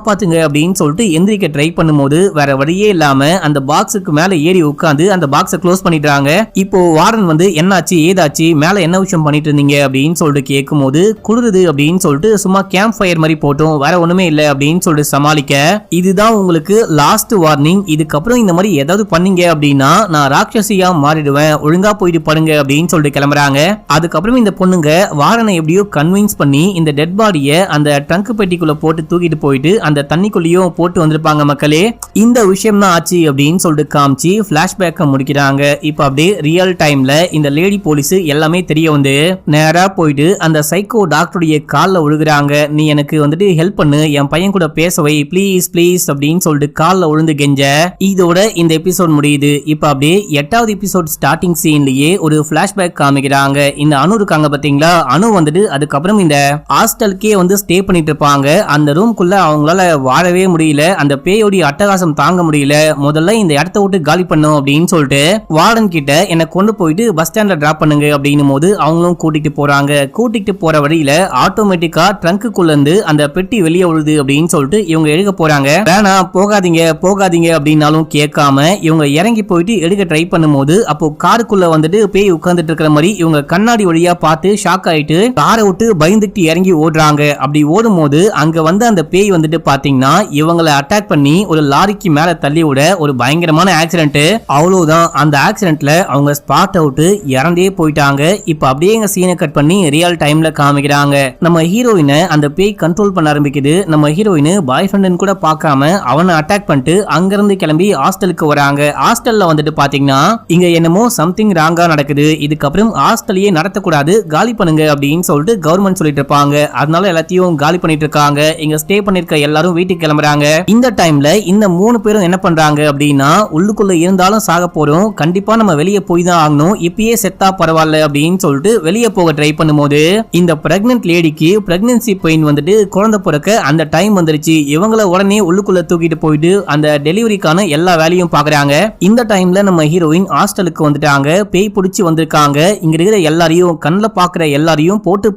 காப்பாத்துங்க அப்படின்னு சொல்லிட்டு எந்திரிக்க ட்ரை பண்ணும்போது வேற வழியே இல்லாம அந்த பாக்ஸுக்கு மேல ஏறி உட்கார்ந்து அந்த பாக்ஸை க்ளோஸ் பண்ணிடுறாங்க. இப்போ வார்டன் வந்து என்னாச்சு ஏதாச்சு, மேல என்ன விஷயம் பண்ணிட்டு இருந்தீங்க அப்படின்னு சொல்லிட்டு கேட்கும்போது, குளிருது அப்படின்னு சொல்லிட்டு சும்மா கேம்ப் ஃபயர் மாதிரி போட்டோம், வேற ஒண்ணுமே இல்ல அப்படின்னு சொல்லிட்டு சமாளிக்க, இதுதான் உங்களுக்கு லாஸ்ட் வார்னிங், இதுக்கப்புறம் இந்த மாதிரி ஏதாவது பண்ணீங்க அப்படின்னா நான் ராட்சசியா மாறிடுவேன், ஒழுங்கா போயிட்டு பாருங்க அப்படின்னு சொல்லிட்டு கிளம்புறாங்க. அதுக்கப்புறம் இந்த பொண்ணுங்க வார்டனை எப்படியோ கன்வின்ஸ் பண்ணி இந்த டெட் பாடியை அந்த ட்ரங்க் பெட்டிக்குள்ள போட்டு தூக்கிட்டு போயிட்டு அந்த தண்ணிக்குள்ளேயும் போட்டு வந்திருப்பாங்க. மக்களே இந்த விஷயம் தான் ஆச்சு அப்படின்னு சொல்லிட்டு காமிச்சு பிளாஷ்பேக்க முடிக்கிறாங்க. இப்ப அப்படியே ரியல் டைம்ல இந்த லேடி போலீஸ் எல்லாமே தெரிய வந்து நேரா போயிட்டு அந்த சைக்கோ டாக்டருடைய கால்ல விழுகுறாங்க. நீ எனக்கு வந்துட்டு ஹெல்ப் பண்ணு, என் பையன் கூட பேசவை ப்ளீஸ் ப்ளீஸ் அப்படின்னு சொல்லிட்டு கால்ல விழுந்து கெஞ்ச. இதோட இந்த எபிசோட் முடியுது. இப்ப அப்படியே 8வது எபிசோட் ஸ்டார்டிங் சீன்லயே ஒரு பிளாஷ்பேக் காமிக்கிறாங்க. இந்த அணு இருக்காங்க பாத்தீங்களா, அணு வந்துட்டு அதுக்கப்புறம் இந்த ஹாஸ்டலுக்கே வந்து ஸ்டே பண்ணிட்டு இருப்பாங்க. அந்த ரூம்குள்ள அவங்களால வாழவே முடியல, அந்த பேயோடைய அட்டகாசம் தாங்க முடியல, முதல்ல இந்த இடத்த விட்டு காலி பண்ணும் அப்படின்னு சொல்லிட்டு வார்டன் கிட்ட என்ன கொண்டு போயிட்டு பஸ் ஸ்டாண்ட்ல டிராப் பண்ணுங்க அப்படின்னும் போது அவங்களும் கூட்டிட்டு போறாங்க. கூட்டிட்டு போற வழியில ஆட்டோமேட்டிக்கா ட்ரங்க்குள்ள இருந்து அந்த பெட்டி வெளியே விழுது அப்படின்னு சொல்லிட்டு இவங்க எடுக்க போறாங்க. வேணா போகாதீங்க அப்படின்னாலும் கேட்காம இவங்க இறங்கி போயிட்டு எடுக்க ட்ரை பண்ணும்போது அப்போ காருக்குள்ள வந்துட்டு பேய் உட்கார்ந்துட்டு இருக்கிற மாதிரி இவங்க கண்ணாடி வழியா பார்த்து ஷாக் ஆயிட்டு காரை விட்டு பயந்துட்டு இறங்கி ஓடுறாங்க. அப்படி ஓடும் போது அங்க வந்து அந்த பேய் வந்துட்டு பாத்தீங்கன்னா இவங்களை அட்டாக் பண்ணி ஒரு லாரிக்கு மேல தள்ளி விட ஒரு பயங்கரமான ஆக்சிடென்ட். அவ்வளவுதான், அந்த ஆக்சிடென்ட்ல அவங்க ஸ்பாட் அவுட் இறந்தே போயிட்டாங்க. இப்ப அப்படியே எங்க சீனை கட் பண்ணி ரியல் டைம்ல காமிக்கிறாங்க. நம்ம ஹீரோயினை அந்த பேய் கண்ட்ரோல் பண்ண ஆரம்பிக்குது. நம்ம ஹீரோயின் பாய் ஃப்ரெண்ட் கூட பார்க்காம அவனை அட்டாக் பண்ணிட்டு அங்கிருந்து கிளம்பி ஹாஸ்டலுக்கு வராங்க. ஹாஸ்டல்ல வந்துட்டு பாத்தீங்கன்னா இங்க என்னமோ சம்திங் ராங்கா நடக்குது, இதுக்கப்புறம் ஹாஸ்டலையே நடத்தக்கூடாது, காலி பண்ணுங்க அப்படின்னு சொல்லிட்டு கவர்மெண்ட் சொல்லிட்டு இருப்பாங்க. அதனால எல்லாத்தையும் காலி பண்ணிட்டு இருக்காங்க. இங்க ஸ்டே பண்ணிருக்க எல்லாரும் வீட்டுக்கு கிளம்புறாங்க. இந்த டைம்ல இந்த 3 பேரும் என்ன பண்றாங்க அப்படின்னா, உள்ளுக்குள்ள இருந்தாலும் சாக போறோம், கண்டிப்பா நம்ம வெளியே போய் தான் ஆகணும், இப்பயே செத்தா பரவாயில்ல அப்படின்னு சொல்லிட்டு வெளியே போக ட்ரை பண்ணும்போது இந்த பிரெக்னன்ட் லேடிக்கு பிரெக்னன்சி பெயின் வந்துட்டு குழந்தை பிறக்க அந்த டைம் வந்துருச்சு. இவங்கள உடனே உள்ளுக்குள்ள தூக்கிட்டு போயிட்டு அந்த டெலிவரிக்கான எல்லா வேலையும் பாக்குறாங்க. இந்த டைம்ல நம்ம ஹீரோயின் ஹாஸ்டலுக்கு வந்துட்டாங்க. பேய் பிடிச்சி வந்திருக்காங்க. இங்க இருக்கிற எல்லாரையும் கண்ணில் பாக்குற எல்லாரையும் போட்டு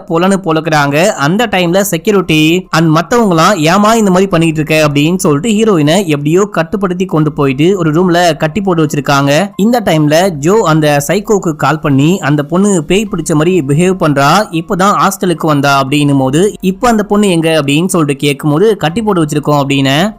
போலன்னு பொழக்கிறாங்க. அந்த டைம்ல செக்யூரிட்டி அண்ட் மத்தவங்களாம் ஏமா இந்த மாதிரி பண்ணிட்டு இருக்க அப்படின்னு சொல்லிட்டு ஹீரோயினை எப்படி எப்படியோ கட்டுப்படுத்தி கொண்டு போயிட்டு ஒரு ரூம்ல கட்டி போட்டு வச்சிருக்காங்க. இந்த டைம்ல ஜோ அந்த சைக்கோக்கு கால் பண்ணி அந்த பொண்ணு பேய் பிடிச்ச மாதிரி பிஹேவ் பண்றா, இப்பதான் ஹாஸ்டலுக்கு வந்தா அப்படின்னும் போது இப்ப அந்த பொண்ணு எங்க அப்படின்னு சொல்லிட்டு கேட்கும் போது கட்டி போட்டு வச்சிருக்கோம்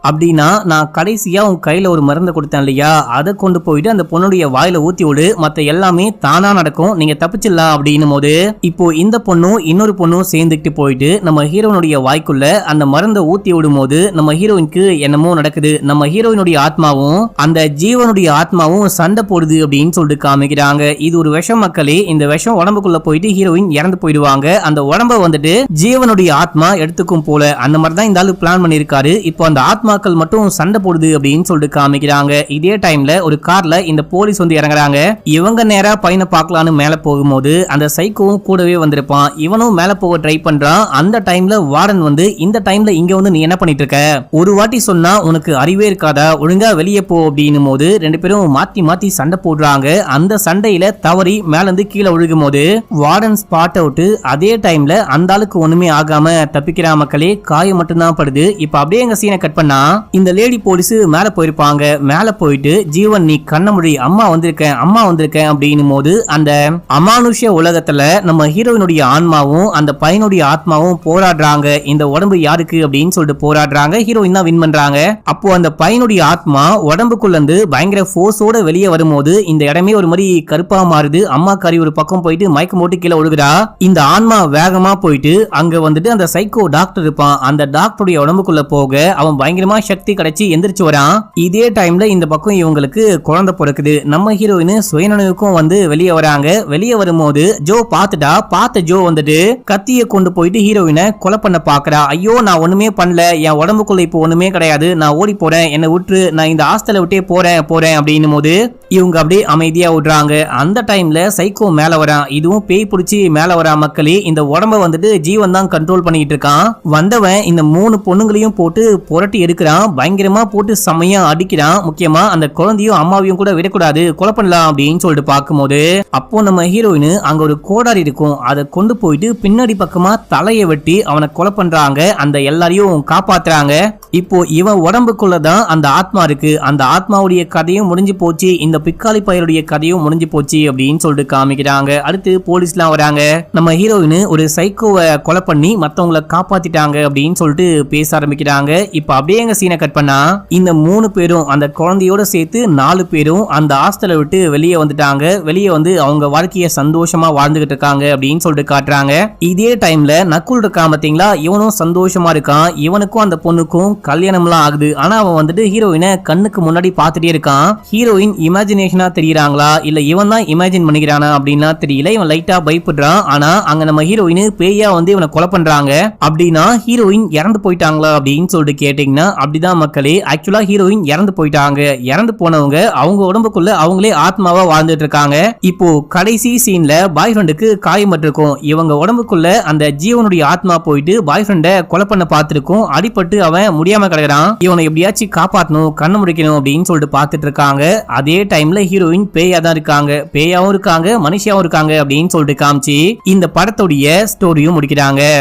அப்படின்னா நான் கடைசியா உன் கையில ஒரு மருந்து கொடுத்தேன் இல்லையா, அதை கொண்டு போயிட்டு அந்த பொண்ணுடைய வாயில ஊத்தி விடு, மத்த எல்லாமே தானா நடக்கும், நீங்க தப்பிச்சிடலாம் அப்படின்னும் போது இப்போ இந்த பொண்ணும் இன்னொரு பொண்ணும் சேர்ந்துக்கிட்டு போயிட்டு நம்ம ஹீரோனுடைய வாய்க்குள்ள அந்த மருந்தை ஊத்தி விடும் போது நம்ம ஹீரோயினுக்கு என்னமோ நடக்குது. நம்ம ஹீரோயினுடைய ஆத்மாவும் அந்த ஜீவனுடைய ஆத்மாவும் சண்டை போடுது அப்படின்னு சொல்லிட்டு காமிக்கிறாங்க. இது ஒரு விஷம் மக்களே, இந்த விஷம் உடம்புக்குள்ள போயிட்டு ஹீரோயின் இறந்து போயிடுவாங்க. அந்த உடம்ப வந்துட்டு ஜீவனுடைய ஆத்மா எடுத்துக்கும் போல அந்த மாதிரி தான் இந்த ஆளு பிளான் பண்ணிருக்காரு. இப்போ அந்த ஆத்மாக்கள் மட்டும் சண்டை போடுது அப்படின்னு சொல்லிட்டு காமிக்கிறாங்க. இதே டைம்ல ஒரு கார்ல இந்த போலீஸ் வந்து இறங்குறாங்க. இவங்க நேரா பையனை பார்க்கலான்னு மேல போகும்போது அந்த சைக்கோவும் கூடவே வந்திருப்பான். இவனும் மேல போக ட்ரை பண்றான். அந்த டைம்ல வார்டன் வந்து இந்த டைம்ல இங்க வந்து நீ என்ன பண்ணிட்டு இருக்க, ஒரு வாட்டி சொன்னா உனக்கு அறிவே இருக்காதா, ஒழுங்கா வெளியே போ அப்படின்னும் போது ரெண்டு பேரும் மாத்தி மாத்தி சண்டை போடுறாங்க. அந்த சண்டையில தவறி மேல இருந்து கீழே விழுகும் போது வார்டன் ஸ்பாட் அவுட். அதே டைம்ல அந்த ஆளுக்கு ஒண்ணுமே ஆகாம தப்பிக்கிற மக்களே, காயம் மட்டும்தான் படுது. இப்ப அப்படியே எங்க சீனை கட் பண்ணா இந்த லேடி போலீஸ் மேல போயிருப்பாங்க. மேல போயிட்டு ஜீவன் நீ கண்ணமுடி, அம்மா வந்திருக்கேன் அப்படின்னும் போது அந்த அமானுஷ உலகத்துல நம்ம ஹீரோயினுடைய ஆன்மாவும் அந்த பையனுடைய ஆத்மாவும் போராடுறாங்க. இந்த உடம்பு யாருக்கு அப்படின்னு சொல்லிட்டு போராடுறாங்க. ஹீரோயின் தான் வின் பண்றாங்க. அப்போ அந்த பையனுடைய ஆத்மா உடம்புக்குள்ள இருந்து பயங்கர ஃபோர்ஸோட வெளியே வரும்போது இந்த இடமே ஒரு மாதிரி கருப்பா மாறுது. அம்மா காரி ஒரு பக்கம் போயிட்டு மயக்கம் போட்டு கீழே ஒழுகுறா. இந்த ஆன்மா வேகமா போயிட்டு அங்க வந்துட்டு அந்த சைக்கோ டாக்டர் இருப்பான். அந்த டாக்டருடைய உடம்புக்குள்ள போக அவன் பயங்கரமா சக்தி கிடைச்சி எந்திரிச்சு வரான். இதே டைம்ல இந்த பக்கம் இவங்களுக்கு குழந்தை பிறக்குது. நம்ம ஹீரோயின் சுயநினைவுக்கும் வந்து வெளியே வராங்க. வெளியே வரும்போது ஜோ பார்த்த ஜோ வந்துட்டு கத்தியை கொண்டு போயிட்டு ஹீரோயினை கொலை பண்ண பாக்குறா. ஐயோ நான் ஒண்ணுமே பண்ணல, என் உடம்புக்குள்ள இப்போ ஒண்ணுமே கிடையாது, நான் ஓடி போறேன், என்னை விட்டு நான் இந்த ஹாஸ்டலை விட்டே போறேன் அப்படின்னும் போது இவங்க அப்படியே அமைதியா விடுறாங்க. அந்த டைம்ல சைக்கோ மேல வரான். இதுவும் பேய் பிடிச்சி மேல வரா மக்களே. இந்த உடம்ப வந்துட்டு ஜீவன் தான் கண்ட்ரோல் பண்ணிட்டு இருக்கான். வந்தவன் இந்த 3 பொண்ணுங்களையும் போட்டு புரட்டி எடுக்கிறான். பயங்கரமா போட்டு செமையா அடிக்கிறான். முக்கியமா அந்த குழந்தையும் அம்மாவையும் கூட விடக்கூடாது, கொலை பண்ணலாம் அப்படின்னு சொல்லிட்டு பார்க்கும்போது அப்போ நம்ம ஹீரோயின் அங்க ஒரு கோடாரி இருக்கும். அதை கொண்டு போயிட்டு பின்னாடி பக்கமா தலையை வெட்டி அவனை கொலை பண்றாங்க. அந்த எல்லாரையும் காப்பாத்துறாங்க. இப்போ இவன் உடம்புக்குள்ளதான் அந்த ஆத்மா இருக்கு. அந்த ஆத்மாவுடைய கதையும் முடிஞ்சு போச்சு, இந்த பிக்காளி பையனுடைய கதையும் முடிஞ்சு போச்சு அப்படின்னு சொல்லிட்டு காமிக்கிறாங்க. அடுத்து போலீஸ்லாம் வராங்க. நம்ம ஹீரோயின் ஒரு சைக்கோவை கொலை பண்ணி மத்தவங்களை காப்பாத்திட்டாங்க அப்படின்னு சொல்லிட்டு பேச ஆரம்பிக்கிறாங்க. இப்ப அப்படியே எங்க சீனை கட் பண்ணா இந்த 3 பேரும் அந்த குழந்தையோட சேர்த்து 4 பேரும் அந்த ஹாஸ்டலை விட்டு வெளியே வந்துட்டாங்க. வெளியே வந்து அவங்க வாழ்க்கைய சந்தோஷமா வாழ்ந்துகிட்டு இருக்காங்க அப்படின்னு சொல்லிட்டு காட்டுறாங்க. இதே டைம்ல நக்குல் இருக்கா பாத்தீங்களா, இவனும் சந்தோஷமா இருக்கான். இவனுக்கும் அந்த பொண்ணுக்கும் கல்யாணம்லாம் ஆகுது. ஆனா அவன் வந்துட்டு ஹீரோயினை கண்ணுக்கு முன்னாடி பாத்துட்டே இருக்கான். ஹீரோயின் இமேஜினேஷனா தெரியறாங்களா இல்ல இவன் தான் இமேஜின் பண்ணிக்கிறானா அப்படின்னா தெரியல. இவன் லைட்டா பயப்படுறான். ஆனா அங்க நம்ம ஹீரோயின் பேயா வந்து இவனை கொலை பண்றாங்க. அப்படின்னா ஹீரோயின் இறந்து போயிட்டாங்களா அப்படின்னு சொல்லிட்டு கேட்டீங்கன்னா அப்படிதான் மக்களே. ஆக்சுவலா ஹீரோயின் இறந்து போயிட்டாங்க. இறந்து போனவங்க அவங்க உடம்புக்குள்ள அவங்களே ஆத்மாவா வாழ்ந்துட்டு இருக்காங்க. இப்போ கடைசி சீன்ல பாய் ஃப்ரெண்டுக்கு காயப்பட்டிருக்கும். இவங்க உடம்புக்குள்ள அந்த ஜீவனுடைய ஆத்மா போயிட்டு பாய் ஃப்ரெண்ட கொலை பண்ண பார்த்திருக்கும். அடிபட்டு அவன் முடியாம கிடக்குறான். இவனை எப்படியாச்சும் காப்பாற்றணும், கண்ணு முடிக்கணும் அப்படின்னு சொல்லிட்டு பார்த்துட்டு இருக்காங்க. அதே டைம்ல ஹீரோயின் பேயா தான் இருக்காங்க. பேயாவும் இருக்காங்க, மனுஷியாவும் இருக்காங்க அப்படின்னு சொல்லிட்டு காமிச்சு இந்த படத்துடைய ஸ்டோரியும் முடிக்கிறாங்க.